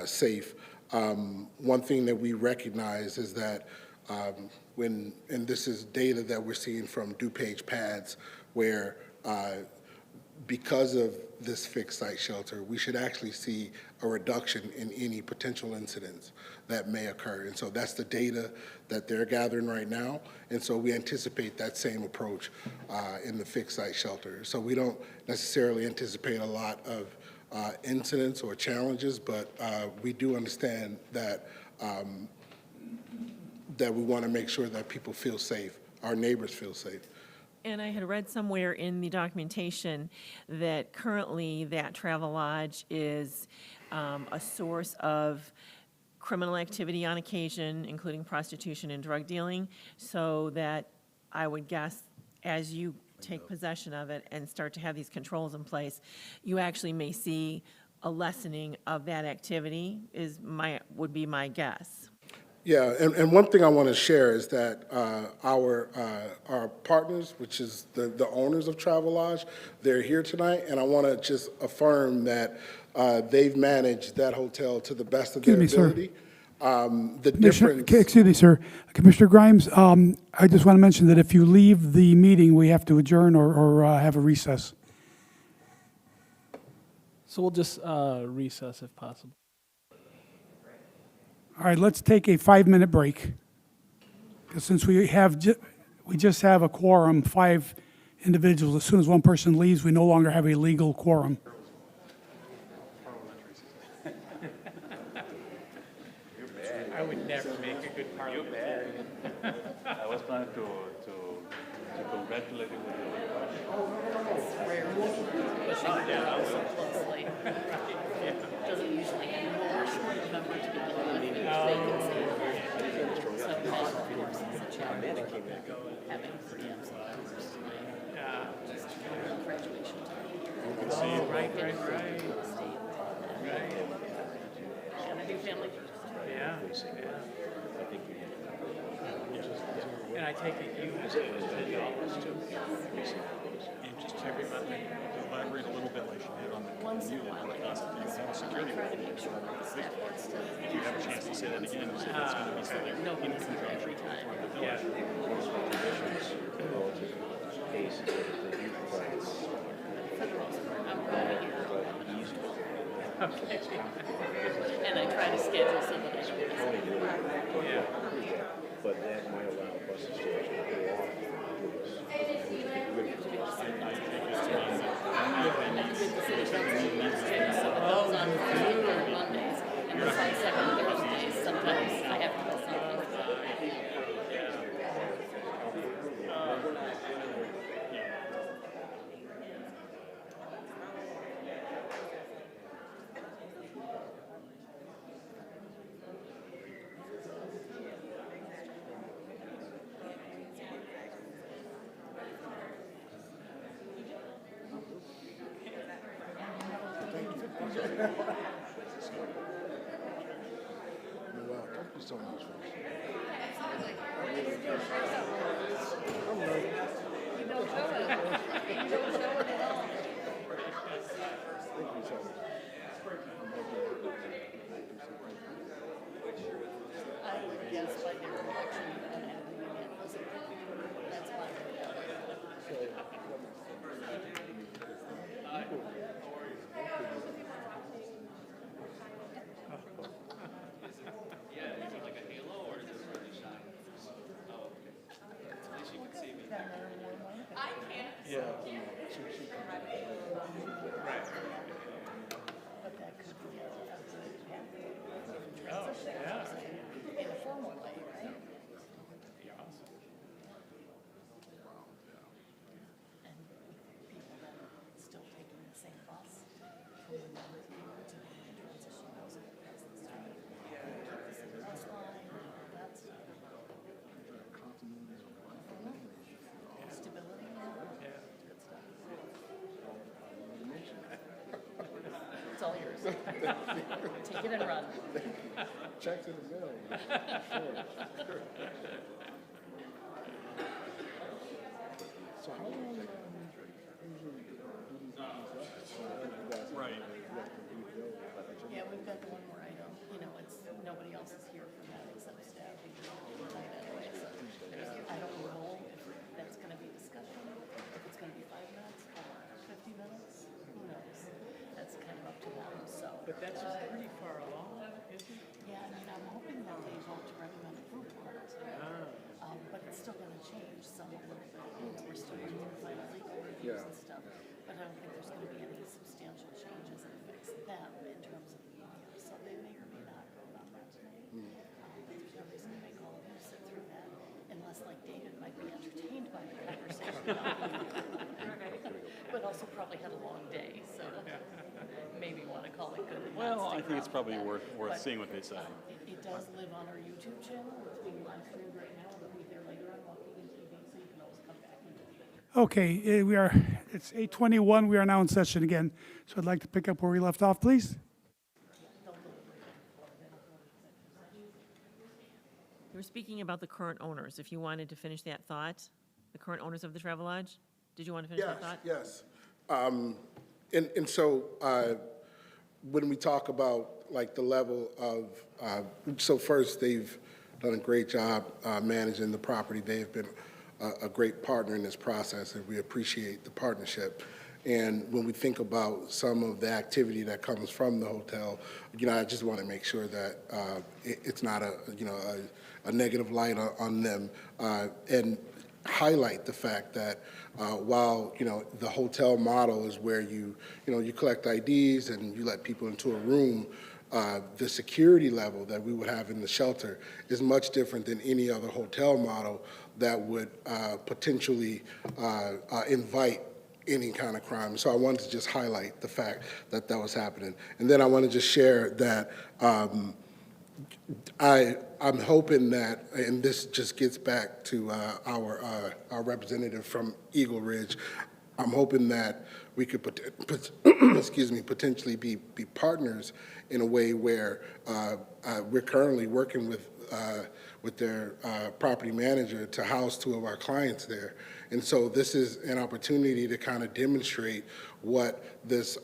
safe. One thing that we recognize is that and this is data that we're seeing from DuPage PADS, where because of this fixed site shelter, we should actually see a reduction in any potential incidents that may occur. And so that's the data that they're gathering right now. And so we anticipate that same approach in the fixed site shelter. So we don't necessarily anticipate a lot of incidents or challenges, but we do understand that that we want to make sure that people feel safe, our neighbors feel safe. And I had read somewhere in the documentation that currently that Travel Lodge is a source of criminal activity on occasion, including prostitution and drug dealing, so that I would guess as you take possession of it and start to have these controls in place, you actually may see a lessening of that activity would be my guess. Yeah, and one thing I want to share is that our partners, which is the owners of Travel Lodge, they're here tonight, and I want to just affirm that they've managed that hotel to the best of their ability. Excuse me, sir. Commissioner Grimes, I just want to mention that if you leave the meeting, we have to adjourn or have a recess. So we'll just recess if possible. All right, let's take a 5-minute break. because since we just have a quorum, 5 individuals, as soon as one person leaves, we no longer have a legal quorum. I would never make a good parliamentarian. I was planning to congratulate you with Doesn't usually more short number to begin with, even if vacancy. So that, of course, is a challenge. Having 3 absent members tonight. Just graduation time. Right. And I do family first. Yeah. And I take it you use it as $10 too. And just every month, elaborate a little bit like you did on the Once in a while, I security. try to make sure that the staff gets to. If you have a chance to say that again, you said it's going to be something Nobody's here every time. Yeah. For the most part, I'm going here. Okay. And I try to schedule so that I don't miss anything. Yeah. But that might allow buses to actually go off. So it goes on Thursdays or Mondays, and it's on second Thursdays. Sometimes I have to miss something. Thank you so much. I would guess by their reaction, and that's fine. But that could be a good transition. In a formal way, right? And people that are still taking the same bus from the number to transition those across the street. Keep the same bus line, that's stability. Good stuff. It's all yours. Take it and run. Checks in the mail. So how long usually Right. Yeah, we've got the one more item, you know, it's, nobody else is here for that except staff. Tonight anyway, so I don't know if that's gonna be discussion, if it's gonna be 5 minutes or 50 minutes, who knows? That's kind of up to them, so. But that's pretty far along, isn't it? Yeah, I mean, I'm hoping that they vote to recommend approval on it. But it's still gonna change some a little bit, you know, we're still going to final legal reviews and stuff. But I don't think there's gonna be any substantial changes that affects them in terms of the media, so they may or may not vote on that tonight. But there's no reason to make all of you sit through that, unless like David might be entertained by the conversation. But also probably had a long day, so maybe wanna call it good. and not Well, I stick think it's around probably for that. worth But, seeing what they say. It does live on our YouTube channel, it's being live streamed right now, it'll be there later on Waukegan TV, so you can always come back and do it. Okay, it's 8:21, we are now in session again. So I'd like to pick up where we left off, please. You were speaking about the current owners, if you wanted to finish that thought, the current owners of the Travelodge? Did you want to finish that thought? Yes. And so when we talk about like the level of, so first, they've done a great job managing the property. They've been a great partner in this process, and we appreciate the partnership. And when we think about some of the activity that comes from the hotel, I just want to make sure that it's not a negative light on them, and highlight the fact that while the hotel model is where you collect IDs and you let people into a room, the security level that we would have in the shelter is much different than any other hotel model that would potentially invite any kind of crime. So I wanted to just highlight the fact that that was happening. And then I want to just share that I'm hoping that, and this just gets back to our representative from Eagle Ridge, I'm hoping that we could potentially be partners in a way where we're currently working with their property manager to house 2 of our clients there. And so this is an opportunity to kind of demonstrate what this,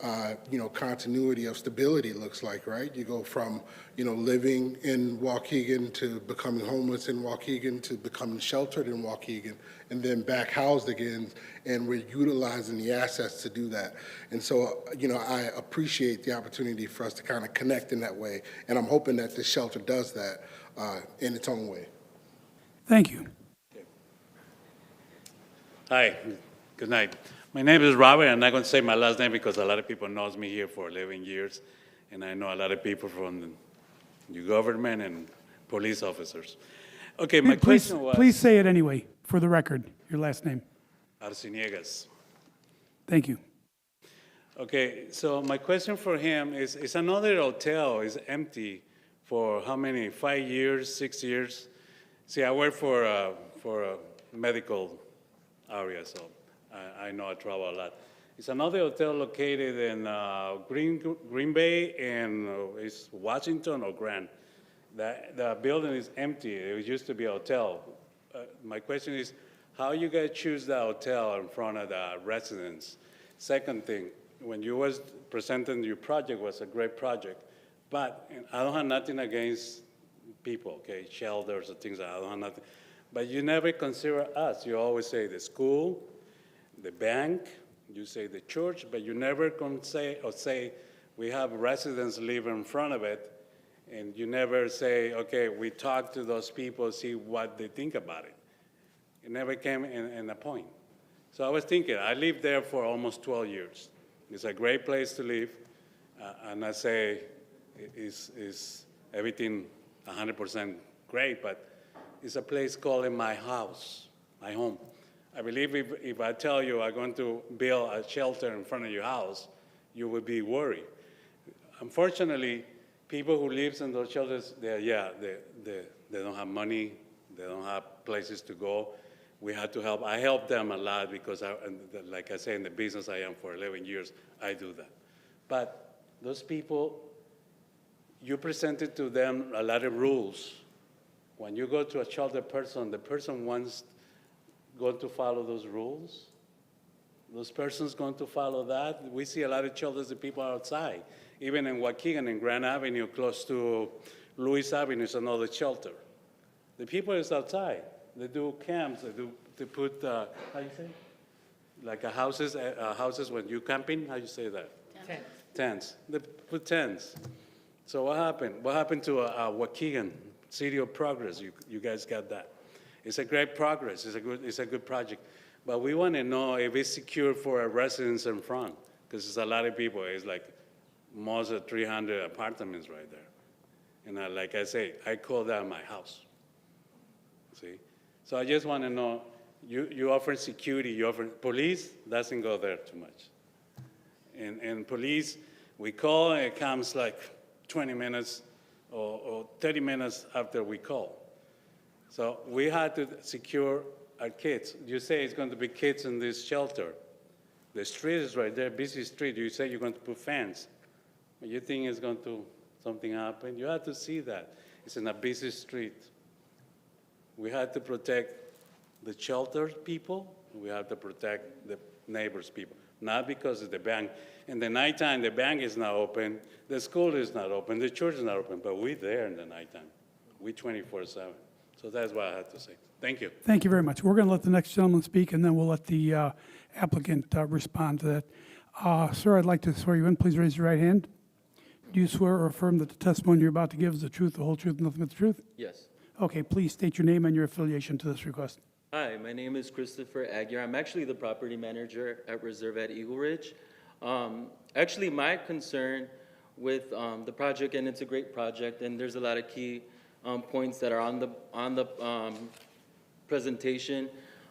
continuity of stability looks like, right? You go from, living in Waukegan to becoming homeless in Waukegan to becoming sheltered in Waukegan and then back housed again, and we're utilizing the assets to do that. And so, I appreciate the opportunity for us to kind of connect in that way, and I'm hoping that this shelter does that in its own way. Thank you. Hi, good night. My name is Robert. I'm not going to say my last name because a lot of people knows me here for 11 years, and I know a lot of people from the government and police officers. Okay, my question was... Please say it anyway, for the record, your last name. Arciniegas. Thank you. Okay, so my question for him is another hotel is empty for how many, 5 years, 6 years? See, I work for a medical area, so I know I travel a lot. It's another hotel located in Green Bay and it's Washington or Grand. The building is empty. It used to be a hotel. My question is, how you guys choose the hotel in front of the residents? Second thing, when you was presenting your project, was a great project, but I don't have nothing against people, okay, shelters or things like that. I don't have nothing. But you never consider us. You always say the school, the bank, you say the church, but you never can say we have residents live in front of it, and you never say, okay, we talk to those people, see what they think about it. It never came in a point. So I was thinking, I lived there for almost 12 years. It's a great place to live, and I say is everything 100% great, but it's a place called my house, my home. I believe if I tell you I'm going to build a shelter in front of your house, you would be worried. Unfortunately, people who live in those shelters, they don't have money, they don't have places to go. We had to help. I help them a lot because, like I say, in the business I am for 11 years, I do that. But those people, you presented to them a lot of rules. When you go to a shelter person, the person wants going to follow those rules. Those persons going to follow that. We see a lot of shelters that people are outside. Even in Waukegan, in Grand Avenue, close to Lewis Avenue, is another shelter. The people is outside. They do camps. They put how you say? Like houses when you camping. How you say that? Tents. Tents. They put tents. So what happened? What happened to Waukegan, City of Progress? You guys got that. It's a great progress. It's a good project. But we want to know if it's secure for our residents in front, because there's a lot of people. It's like most of 300 apartments right there. And like I say, I call that my house. See? So I just want to know, you offer security, you offer police, doesn't go there too much. And police, we call, and it comes like 20 minutes or 30 minutes after we call. So we had to secure our kids. You say it's going to be kids in this shelter. The street is right there, busy street. You say you're going to put fence. You think it's going to something happen? You have to see that. It's in a busy street. We had to protect the shelter people. We have to protect the neighbors people. Not because of the bank. In the nighttime, the bank is not open. The school is not open. The church is not open. But we're there in the nighttime. We 24/7. So that's what I had to say. Thank you. Thank you very much. We're going to let the next gentleman speak, and then we'll let the applicant respond to that. Sir, I'd like to swear you in. Please raise your right hand. Do you swear or affirm that the testimony you're about to give is the truth, the whole truth, and nothing but the truth? Yes. Okay, please state your name and your affiliation to this request. Hi, my name is Christopher Aguirre. I'm actually the property manager at Reserve at Eagle Ridge. Actually, my concern with the project, and it's a great project, and there's a lot of key points that are on the presentation.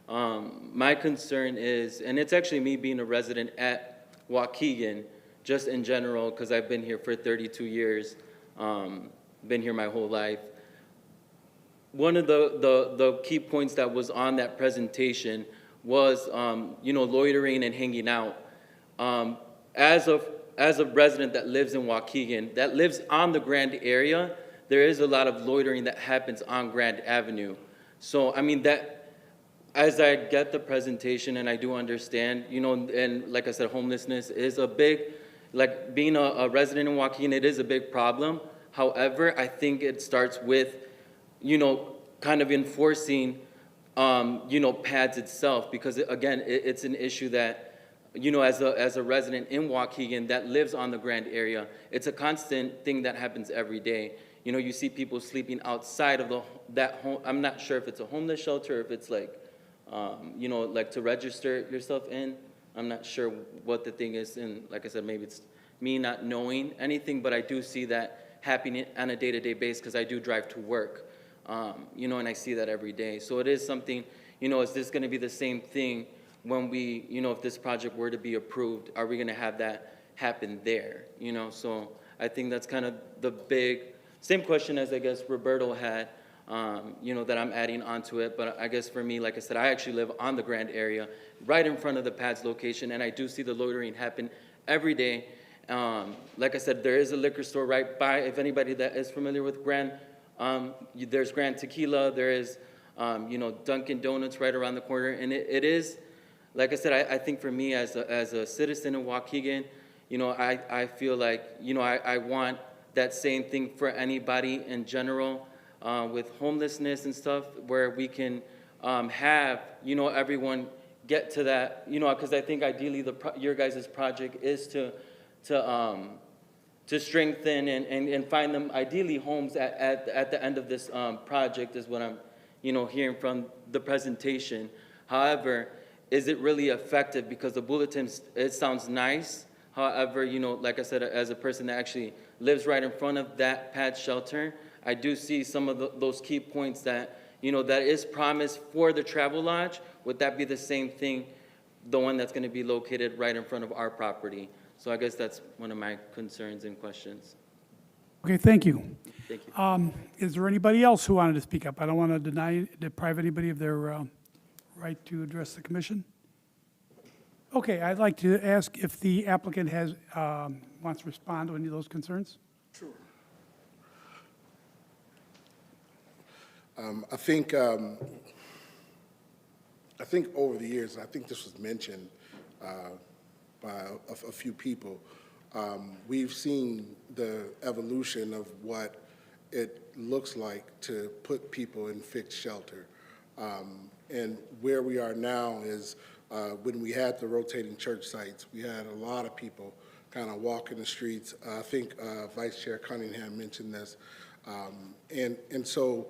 My concern is, and it's actually me being a resident at Waukegan, just in general, because I've been here for 32 years, been here my whole life. One of the key points that was on that presentation was, loitering and hanging out. As a resident that lives in Waukegan, that lives on the Grand area, there is a lot of loitering that happens on Grand Avenue. So, I mean, as I get the presentation and I do understand, and like I said, homelessness is a big, like being a resident in Waukegan, it is a big problem. However, I think it starts with, kind of enforcing, pads itself, because again, it's an issue that, as a resident in Waukegan that lives on the Grand area, it's a constant thing that happens every day. You see people sleeping outside of that home. I'm not sure if it's a homeless shelter or if it's like, like to register yourself in. I'm not sure what the thing is, and like I said, maybe it's me not knowing anything, but I do see that happening on a day-to-day basis because I do drive to work, and I see that every day. So it is something, is this going to be the same thing when we, if this project were to be approved, are we going to have that happen there? So I think that's kind of the same question as I guess Roberto had, that I'm adding onto it. But I guess for me, like I said, I actually live on the Grand area, right in front of the pads location, and I do see the loitering happen every day. Like I said, there is a liquor store right by, if anybody that is familiar with Grand, there's Grand Tequila, there is, Dunkin' Donuts right around the corner, and it is, like I said, I think for me as a citizen in Waukegan, I feel like, I want that same thing for anybody in general with homelessness and stuff, where we can have, everyone get to that, because I think ideally your guys' project is to strengthen and find them ideally homes at the end of this project is what I'm, hearing from the presentation. However, is it really effective? Because the bulletin, it sounds nice. However, like I said, as a person that actually lives right in front of that pad shelter, I do see some of those key points that, that is promised for the travel lodge. Would that be the same thing, the one that's going to be located right in front of our property? So I guess that's one of my concerns and questions. Okay, thank you. Thank you. Is there anybody else who wanted to speak up? I don't want to deprive anybody of their right to address the commission. Okay, I'd like to ask if the applicant wants to respond to any of those concerns. Sure. I think over the years, I think this was mentioned by a few people, we've seen the evolution of what it looks like to put people in fixed shelter. And where we are now is when we had the rotating church sites, we had a lot of people kind of walking the streets. I think Vice Chair Cunningham mentioned this. And so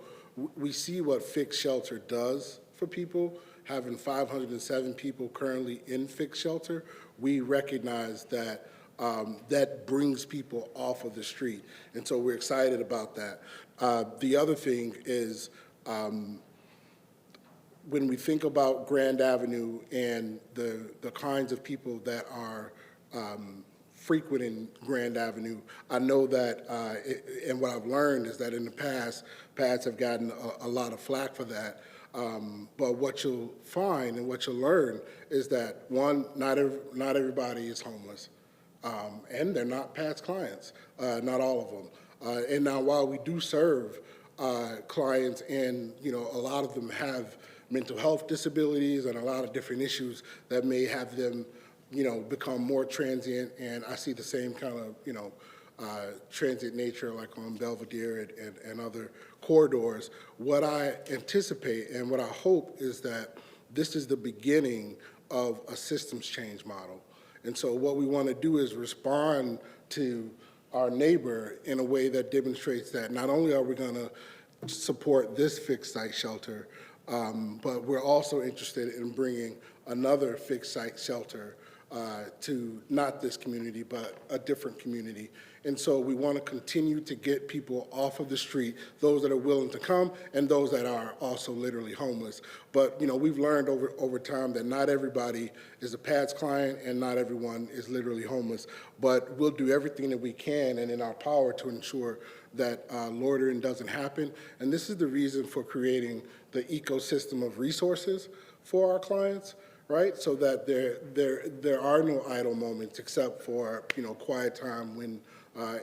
we see what fixed shelter does for people. Having 507 people currently in fixed shelter, we recognize that that brings people off of the street. And so we're excited about that. The other thing is when we think about Grand Avenue and the kinds of people that are frequenting Grand Avenue, I know that, and what I've learned is that in the past, pads have gotten a lot of flack for that. But what you'll find and what you'll learn is that, one, not everybody is homeless, and they're not pads clients, not all of them. And now while we do serve clients, and a lot of them have mental health disabilities and a lot of different issues that may have them, become more transient, and I see the same kind of, transient nature like on Belvedere and other corridors. What I anticipate and what I hope is that this is the beginning of a systems change model. And so what we want to do is respond to our neighbor in a way that demonstrates that not only are we going to support this fixed site shelter, but we're also interested in bringing another fixed site shelter to not this community, but a different community. And so we want to continue to get people off of the street, those that are willing to come and those that are also literally homeless. But, you know, we've learned over time that not everybody is a PADS client and not everyone is literally homeless. But we'll do everything that we can and in our power to ensure that loitering doesn't happen. And this is the reason for creating the ecosystem of resources for our clients, right? So that there are no idle moments except for, you know, quiet time when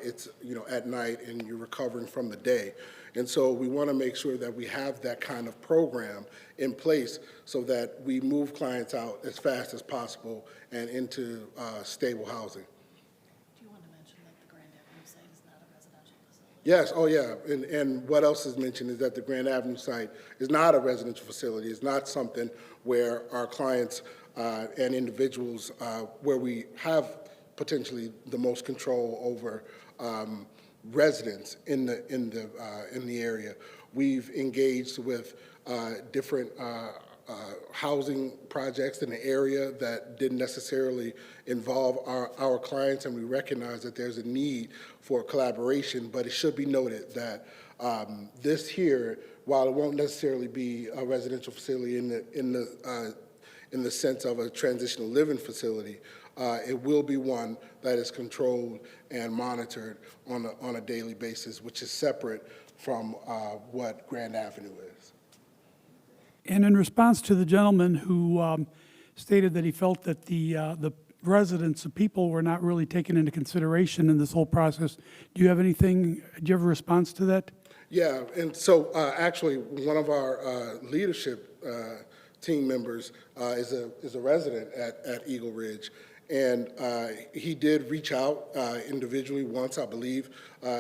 it's, you know, at night and you're recovering from the day. And so we want to make sure that we have that kind of program in place so that we move clients out as fast as possible and into stable housing. Do you want to mention that the Grand Avenue site is not a residential facility? Yes, oh yeah, and what else is mentioned is that the Grand Avenue site is not a residential facility. It's not something where our clients and individuals, where we have potentially the most control over residents in the area. We've engaged with different housing projects in the area that didn't necessarily involve our clients, and we recognize that there's a need for collaboration, but it should be noted that this here, while it won't necessarily be a residential facility in the sense of a transitional living facility, it will be one that is controlled and monitored on a daily basis, which is separate from what Grand Avenue is. And in response to the gentleman who stated that he felt that the residents, the people, were not really taken into consideration in this whole process, do you have a response to that? Yeah, and so actually one of our leadership team members is a resident at Eagle Ridge. And he did reach out individually once, I believe,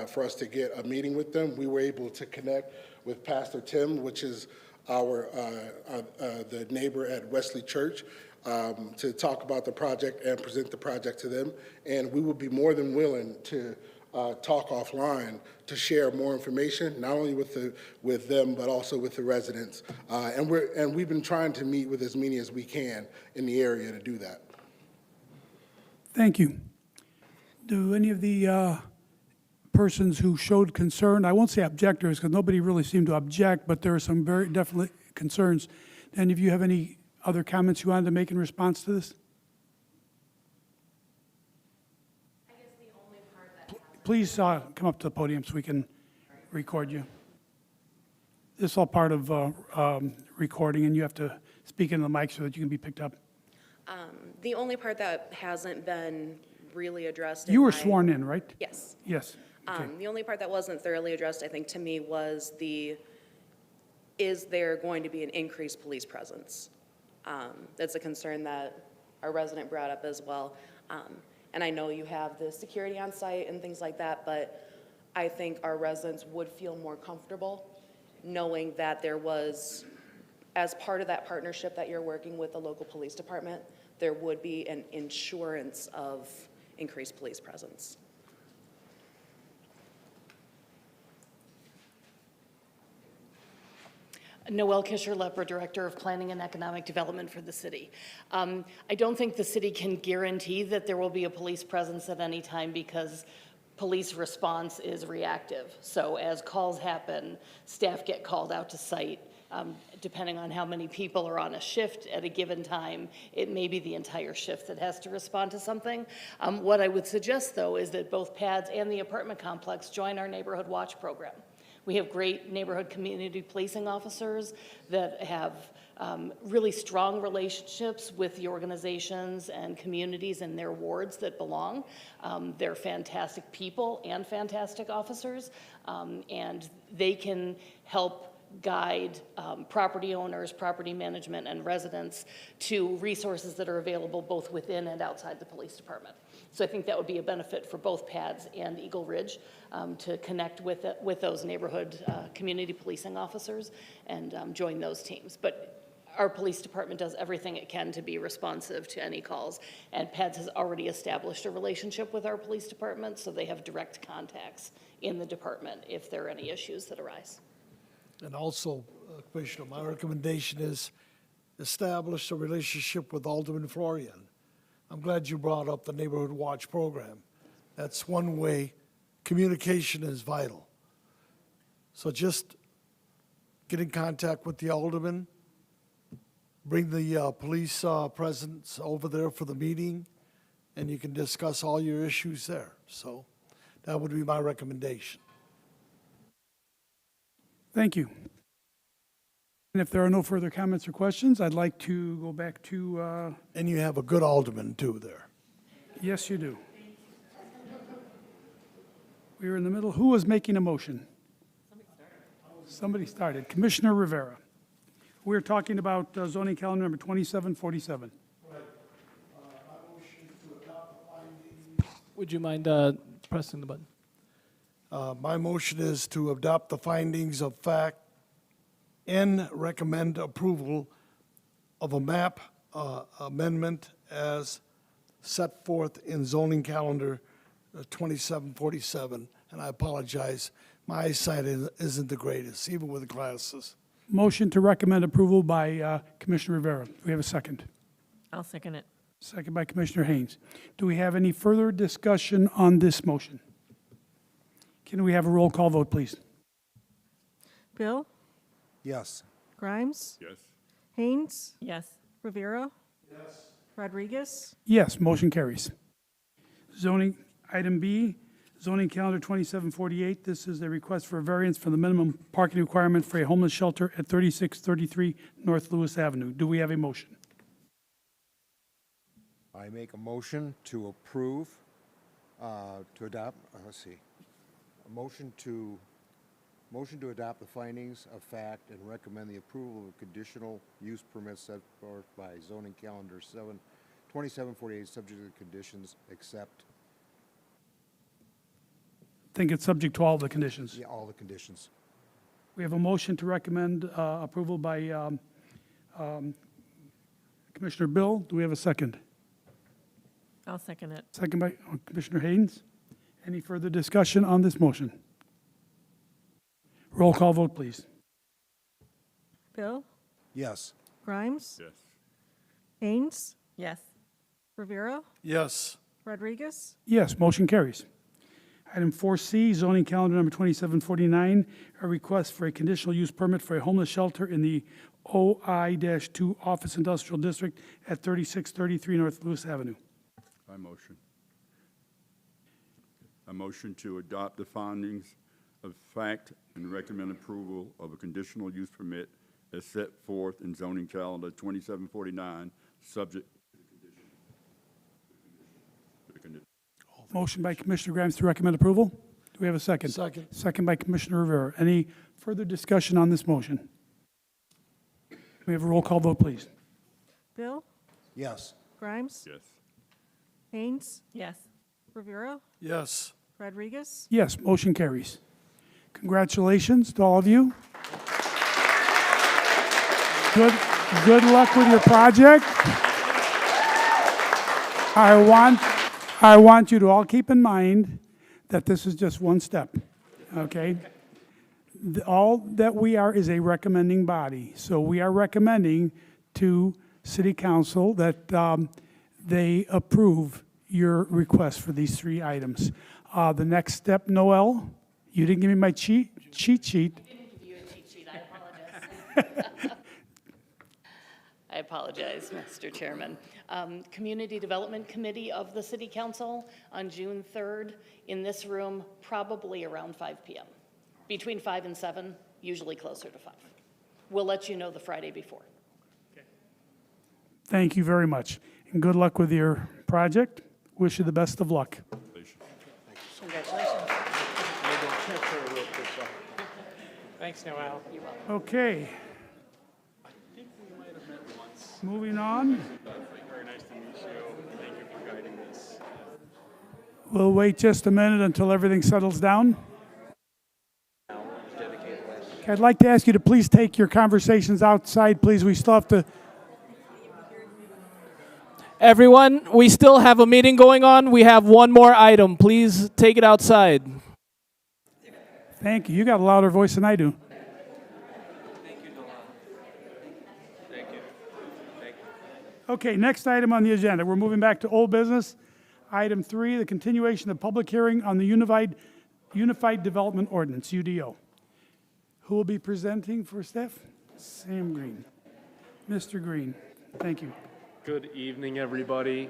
for us to get a meeting with them. We were able to connect with Pastor Tim, which is the neighbor at Wesley Church, to talk about the project and present the project to them. And we would be more than willing to talk offline to share more information, not only with them, but also with the residents. And we've been trying to meet with as many as we can in the area to do that. Thank you. Do any of the persons who showed concern, I won't say objectors, because nobody really seemed to object, but there are some very definite concerns. Do any of you have any other comments you wanted to make in response to this? I guess the only part that Please come up to the podium so we can record you. This is all part of recording, and you have to speak into the mic so that you can be picked up. the only part that hasn't been really addressed. You were sworn in, right? Yes. Yes. Okay. The only part that wasn't thoroughly addressed, I think, to me, was is there going to be an increased police presence? That's a concern that our resident brought up as well. And I know you have the security on site and things like that, but I think our residents would feel more comfortable knowing that there was, as part of that partnership that you're working with the local police department, there would be an insurance of increased police presence. Noelle Kisher-Lepper, Director of Planning and Economic Development for the city. I don't think the city can guarantee that there will be a police presence at any time because police response is reactive. So as calls happen, staff get called out to site. Depending on how many people are on a shift at a given time, it may be the entire shift that has to respond to something. What I would suggest, though, is that both PADS and the apartment complex join our Neighborhood Watch program. We have great neighborhood community policing officers that have really strong relationships with the organizations and communities in their wards that belong. They're fantastic people and fantastic officers, and they can help guide property owners, property management, and residents to resources that are available both within and outside the police department. So I think that would be a benefit for both PADS and Eagle Ridge to connect with those neighborhood community policing officers and join those teams. But our police department does everything it can to be responsive to any calls. And PADS has already established a relationship with our police department, so they have direct contacts in the department if there are any issues that arise. And also, Commissioner, my recommendation is establish a relationship with Alderman Florian. I'm glad you brought up the Neighborhood Watch program. That's one way. Communication is vital. So just get in contact with the alderman, bring the police presence over there for the meeting, and you can discuss all your issues there. So that would be my recommendation. Thank you. And if there are no further comments or questions, I'd like to go back to, And you have a good alderman too there. yes, you do. We were in the middle. Who was making a motion? Somebody started. Commissioner Rivera. We're talking about zoning calendar number 2747. Would you mind pressing the button? My motion is to adopt the findings of fact and recommend approval of a map amendment as set forth in zoning calendar 2747. And I apologize, my eyesight isn't the greatest, even with the glasses. Motion to recommend approval by Commissioner Rivera. Do we have a second? I'll second it. Second by Commissioner Haynes. Do we have any further discussion on this motion? Can we have a roll call vote, please? Bill? Yes. Grimes? Yes. Haynes? Yes. Rivera? Yes. Rodriguez? Yes, motion carries. Zoning, item B, zoning calendar 2748. This is a request for a variance for the minimum parking requirement for a homeless shelter at 3633 North Lewis Avenue. Do we have a motion? I make a motion to approve, to adopt, let's see, a motion to adopt the findings of fact and recommend the approval of a conditional use permit set forth by zoning calendar 2748, subject to the conditions except, I think it's subject to all the conditions. yeah, all the conditions. We have a motion to recommend approval by Commissioner Bill. Do we have a second? I'll second it. Second by Commissioner Haynes. Any further discussion on this motion? Roll call vote, please. Bill? Yes. Grimes? Yes. Haynes? Yes. Rivera? Yes. Rodriguez? Yes, motion carries. Item 4C, zoning calendar number 2749, a request for a conditional use permit for a homeless shelter in the OI-2 Office Industrial District at 3633 North Lewis Avenue. I motion. A motion to adopt the findings of fact and recommend approval of a conditional use permit as set forth in zoning calendar 2749, subject to the condition. Motion by Commissioner Grimes to recommend approval. Do we have a second? Second. Second by Commissioner Rivera. Any further discussion on this motion? We have a roll call vote, please. Bill? Yes. Grimes? Yes. Haynes? Yes. Rivera? Yes. Rodriguez? Yes, motion carries. Congratulations to all of you. Good luck with your project. I want you to all keep in mind that this is just one step, okay? All that we are is a recommending body. So we are recommending to City Council that they approve your request for these three items. The next step, Noel, you didn't give me my cheat sheet. I didn't give you a cheat sheet, I apologize. I apologize, Mr. Chairman. Community Development Committee of the City Council on June 3rd in this room, probably around 5 p.m. Between 5 and 7, usually closer to 5. We'll let you know the Friday before. Thank you very much, and good luck with your project. Wish you the best of luck. Congratulations. Thanks, Noel. Okay. Moving on. Very nice to meet you. Thank you for guiding this. We'll wait just a minute until everything settles down. Okay, I'd like to ask you to please take your conversations outside, please. We still have to, Everyone, we still have a meeting going on. We have one more item. Please take it outside. thank you. You got a louder voice than I do. Okay, next item on the agenda. We're moving back to old business. Item 3, the continuation of public hearing on the Unified Development Ordinance, UDO. Who will be presenting for staff? Sam Green. Mr. Green, thank you. Good evening, everybody.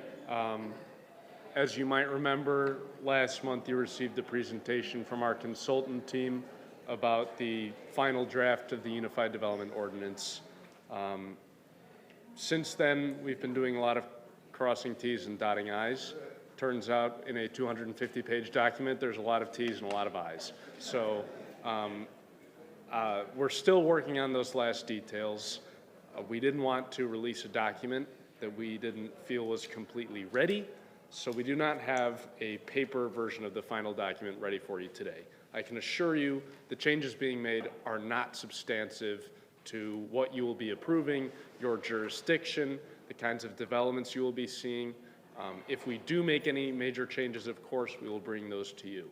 As you might remember, last month you received a presentation from our consultant team about the final draft of the Unified Development Ordinance. Since then, we've been doing a lot of crossing Ts and dotting Is. Turns out in a 250-page document, there's a lot of Ts and a lot of Is. So we're still working on those last details. We didn't want to release a document that we didn't feel was completely ready, so we do not have a paper version of the final document ready for you today. I can assure you the changes being made are not substantive to what you will be approving, your jurisdiction, the kinds of developments you will be seeing. If we do make any major changes, of course, we will bring those to you.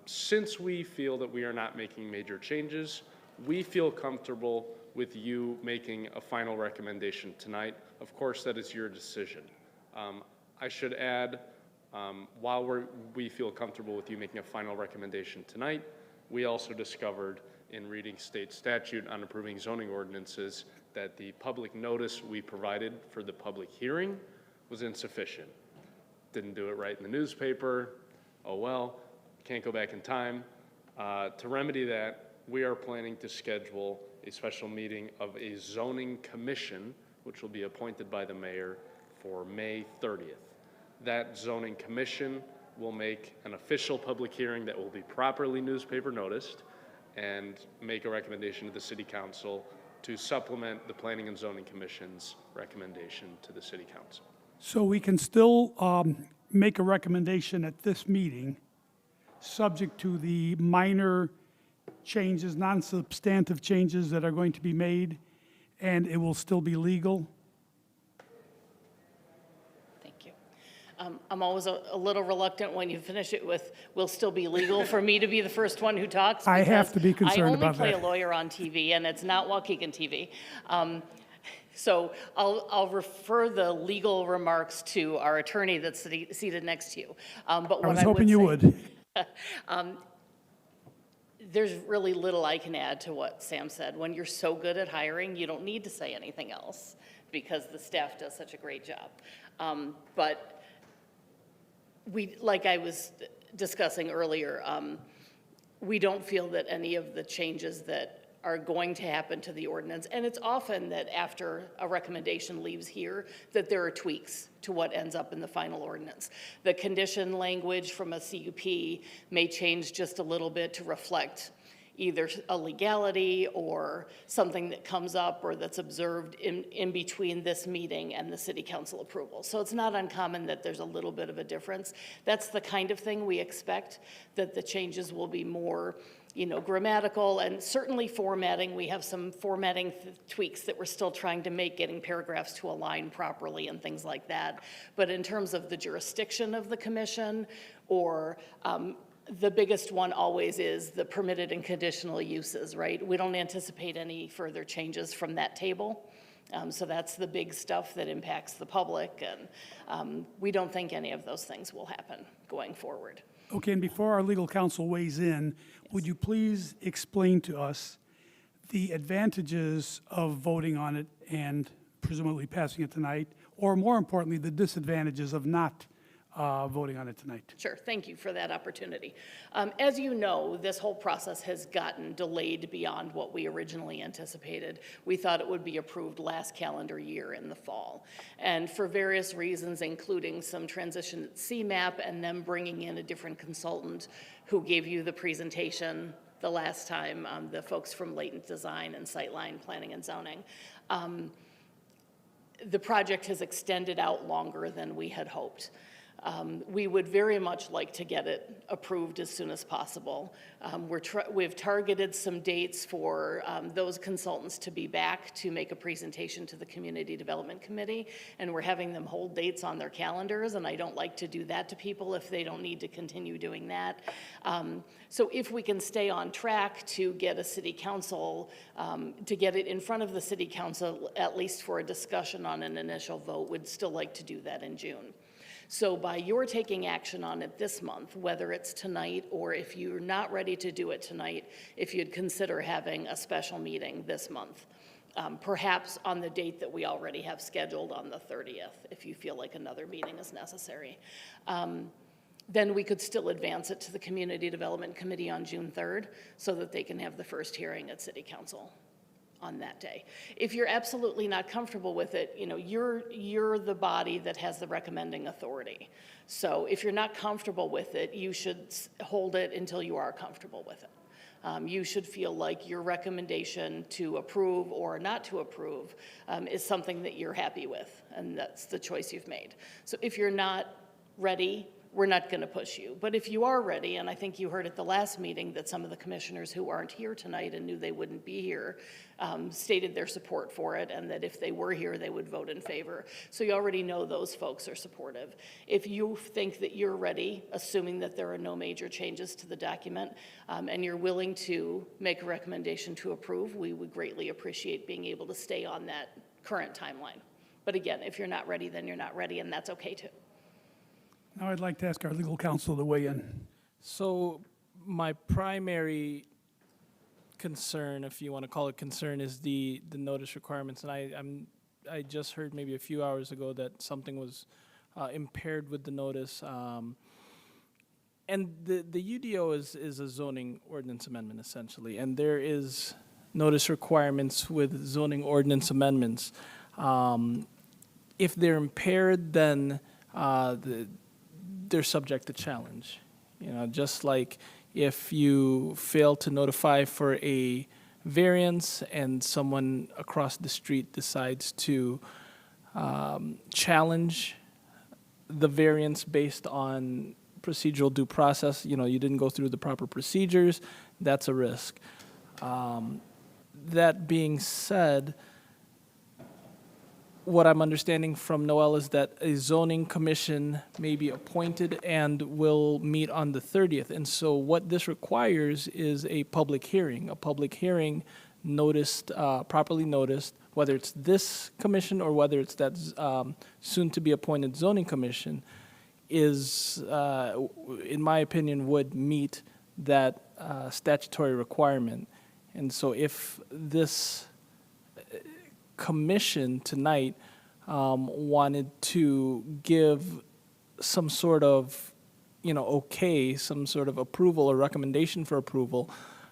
Since we feel that we are not making major changes, we feel comfortable with you making a final recommendation tonight. Of course, that is your decision. I should add, while we feel comfortable with you making a final recommendation tonight, we also discovered in reading state statute on approving zoning ordinances that the public notice we provided for the public hearing was insufficient. Didn't do it right in the newspaper. Oh well, can't go back in time. To remedy that, we are planning to schedule a special meeting of a zoning commission, which will be appointed by the mayor for May 30th. That zoning commission will make an official public hearing that will be properly newspaper noticed and make a recommendation to the city council to supplement the Planning and Zoning Commission's recommendation to the city council. So we can still make a recommendation at this meeting, subject to the minor changes, non-substantive changes that are going to be made, and it will still be legal? Thank you. I'm always a little reluctant when you finish it with, will still be legal for me to be the first one who talks. I have to be because concerned about I only play that. a lawyer on TV, and it's not Waukegan TV. So I'll refer the legal remarks to our attorney that's seated next to you. But I was hoping you would. There's really little I can add to what Sam said. When you're so good at hiring, you don't need to say anything else because the staff does such a great job. But like I was discussing earlier, we don't feel that any of the changes that are going to happen to the ordinance, and it's often that after a recommendation leaves here, that there are tweaks to what ends up in the final ordinance. The condition language from a CUP may change just a little bit to reflect either a legality or something that comes up or that's observed in between this meeting and the city council approval. So it's not uncommon that there's a little bit of a difference. That's the kind of thing we expect, that the changes will be more grammatical and certainly formatting. We have some formatting tweaks that we're still trying to make, getting paragraphs to align properly and things like that. But in terms of the jurisdiction of the commission or the biggest one always is the permitted and conditional uses, right? We don't anticipate any further changes from that table. So that's the big stuff that impacts the public, and we don't think any of those things will happen going forward. Okay, and before our legal counsel weighs in, would you please explain to us the advantages of voting on it and presumably passing it tonight, or more importantly, the disadvantages of not voting on it tonight? Sure, thank you for that opportunity. As you know, this whole process has gotten delayed beyond what we originally anticipated. We thought it would be approved last calendar year in the fall. And for various reasons, including some transition at CMAP and them bringing in a different consultant who gave you the presentation the last time, the folks from Latent Design and Sightline Planning and Zoning. The project has extended out longer than we had hoped. We would very much like to get it approved as soon as possible. We've targeted some dates for those consultants to be back to make a presentation to the Community Development Committee, and we're having them hold dates on their calendars, and I don't like to do that to people if they don't need to continue doing that. So if we can stay on track to get a city council, to get it in front of the city council, at least for a discussion on an initial vote, would still like to do that in June. So by your taking action on it this month, whether it's tonight or if you're not ready to do it tonight, if you'd consider having a special meeting this month, perhaps on the date that we already have scheduled on the 30th, if you feel like another meeting is necessary. Then we could still advance it to the Community Development Committee on June 3rd so that they can have the first hearing at City Council on that day. If you're absolutely not comfortable with it, you know, you're the body that has the recommending authority. So if you're not comfortable with it, you should hold it until you are comfortable with it. You should feel like your recommendation to approve or not to approve is something that you're happy with, and that's the choice you've made. So if you're not ready, we're not going to push you. But if you are ready, and I think you heard at the last meeting that some of the commissioners who aren't here tonight and knew they wouldn't be here stated their support for it, and that if they were here, they would vote in favor. So you already know those folks are supportive. If you think that you're ready, assuming that there are no major changes to the document, and you're willing to make a recommendation to approve, we would greatly appreciate being able to stay on that current timeline. But again, if you're not ready, then you're not ready, and that's okay too. Now I'd like to ask our legal counsel to weigh in. So my primary concern, if you want to call it concern, is the notice requirements. And I just heard maybe a few hours ago that something was impaired with the notice. And the UDO is a zoning ordinance amendment, essentially. And there is notice requirements with zoning ordinance amendments. If they're impaired, then they're subject to challenge. You know, just like if you fail to notify for a variance and someone across the street decides to challenge the variance based on procedural due process, you know, you didn't go through the proper procedures, that's a risk. That being said, what I'm understanding from Noel is that a zoning commission may be appointed and will meet on the 30th. And so what this requires is a public hearing noticed, properly noticed, whether it's this commission or whether it's that soon-to-be appointed zoning commission, is, in my opinion, would meet that statutory requirement. And so if this commission tonight wanted to give some sort of, you know, okay, some sort of approval or recommendation for approval,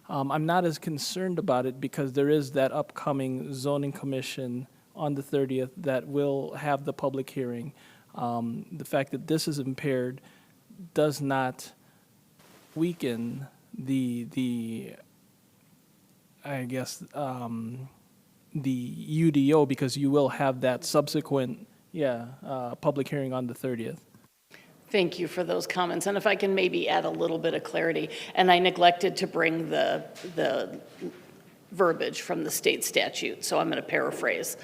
I'm not as concerned about it because there is that upcoming zoning commission on the 30th that will have the public hearing. The fact that this is impaired does not weaken the I guess, the UDO, because you will have that subsequent, public hearing on the 30th. Thank you for those comments. And if I can maybe add a little bit of clarity, and I neglected to bring the verbiage from the state statute, so I'm going to paraphrase.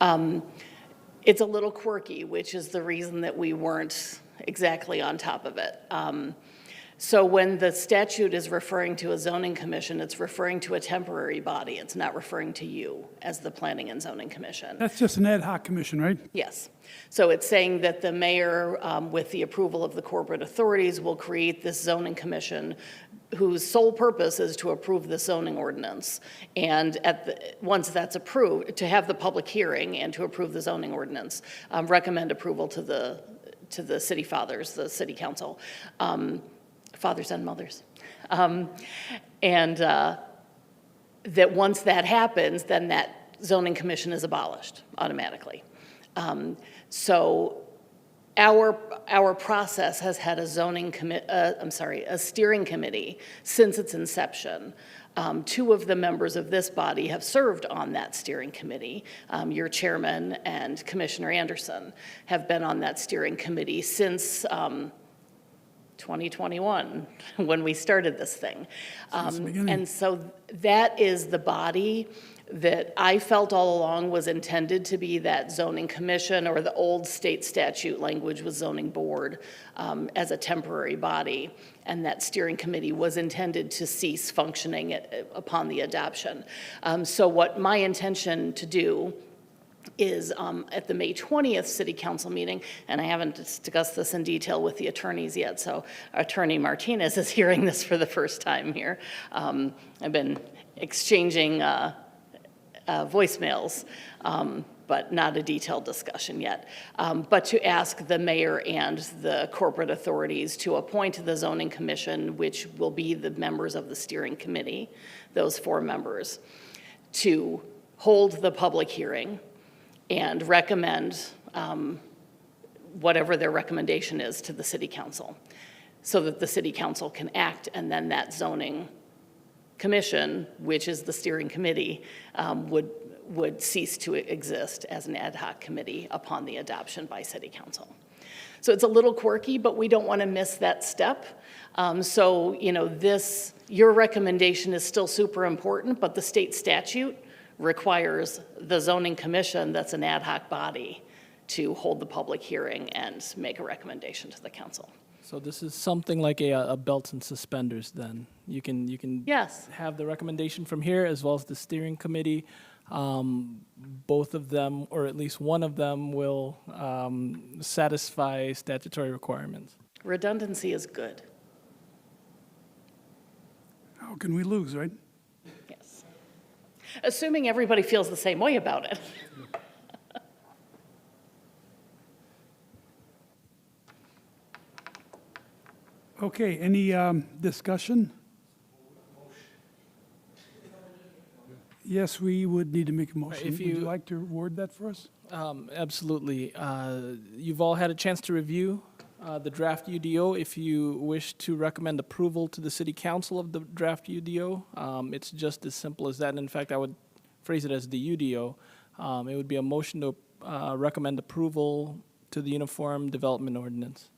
It's a little quirky, which is the reason that we weren't exactly on top of it. So when the statute is referring to a zoning commission, it's referring to a temporary body. It's not referring to you as the Planning and Zoning Commission. That's just an ad hoc commission, right? Yes. So it's saying that the mayor, with the approval of the corporate authorities, will create this zoning commission whose sole purpose is to approve the zoning ordinance. And once that's approved, to have the public hearing and to approve the zoning ordinance, recommend approval to the city fathers, the city council. Fathers and mothers. That once that happens, then that zoning commission is abolished automatically. So our process has had a steering committee since its inception. Two of the members of this body have served on that steering committee. Your chairman and Commissioner Anderson have been on that steering committee since 2021, when we started this thing. And so that is the body that I felt all along was intended to be that zoning commission, or the old state statute language was zoning board, as a temporary body. And that steering committee was intended to cease functioning upon the adoption. So what my intention to do is at the May 20th City Council meeting, and I haven't discussed this in detail with the attorneys yet, so Attorney Martinez is hearing this for the first time here. I've been exchanging voicemails, but not a detailed discussion yet. But to ask the mayor and the corporate authorities to appoint the zoning commission, which will be the members of the steering committee, those 4 members, to hold the public hearing and recommend whatever their recommendation is to the city council, so that the city council can act, and then that zoning commission, which is the steering committee, would cease to exist as an ad hoc committee upon the adoption by city council. So it's a little quirky, but we don't want to miss that step. So, you know, your recommendation is still super important, but the state statute requires the zoning commission, that's an ad hoc body, to hold the public hearing and make a recommendation to the council. So this is something like a belts and suspenders then. You can Yes. have the recommendation from here as well as the steering committee. Both of them, or at least one of them, will satisfy statutory requirements. Redundancy is good. How can we lose, right? Yes. Assuming everybody feels the same way about it. Okay, any discussion? Yes, we would need to make a motion. If Would you you- like to word that for us? Absolutely. You've all had a chance to review the draft UDO. If you wish to recommend approval to the city council of the draft UDO, it's just as simple as that. In fact, I would phrase it as the UDO. It would be a motion to recommend approval to the Uniform Development Ordinance.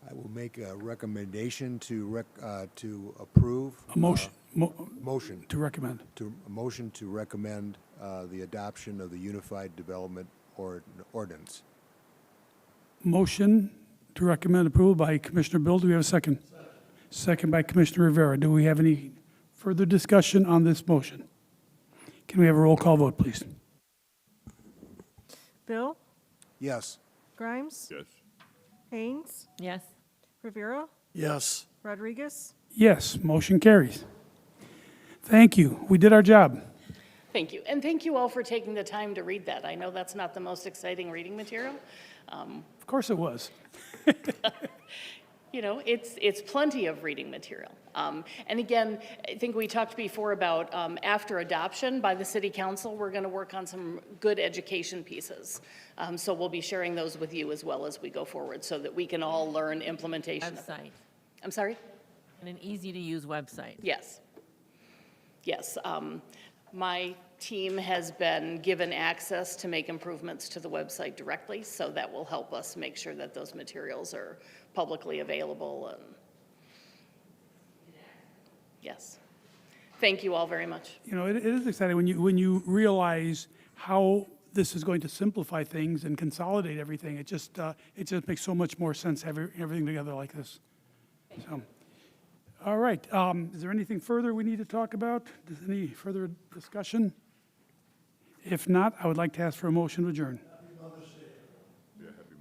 I will make a recommendation to approve. A motion, Motion. to recommend. A motion to recommend the adoption of the Unified Development Ordinance. Motion to recommend approval by Commissioner Bill. Do we have a second? Second by Commissioner Rivera. Do we have any further discussion on this motion? Can we have a roll call vote, please? Bill, Yes. Grimes, Yes. Haynes, Yes. Rivera, Yes. Rodriguez. Yes, motion carries. Thank you. We did our job. Thank you. And thank you all for taking the time to read that. I know that's not the most exciting reading material. Of course it was. You know, it's plenty of reading material. And again, I think we talked before about after adoption by the city council, we're going to work on some good education pieces. So we'll be sharing those with you as well as we go forward, so that we can all learn implementation. Website, I'm sorry? and an easy-to-use website. Yes. Yes. My team has been given access to make improvements to the website directly, so that will help us make sure that those materials are publicly available. And yes. Thank you all very much. You know, it is exciting when you realize how this is going to simplify things and consolidate everything. It just makes so much more sense having everything together like this. So, all right. Is there anything further we need to talk about? Any further discussion? If not, I would like to ask for a motion to adjourn.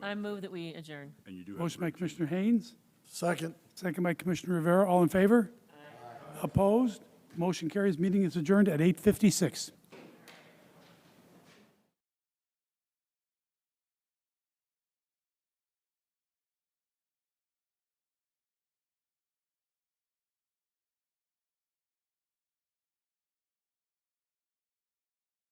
I move that we adjourn. And you do have Motion by Commissioner Haynes, Second. second by Commissioner Rivera. All in favor? Opposed? Motion carries. Meeting is adjourned at 8:56.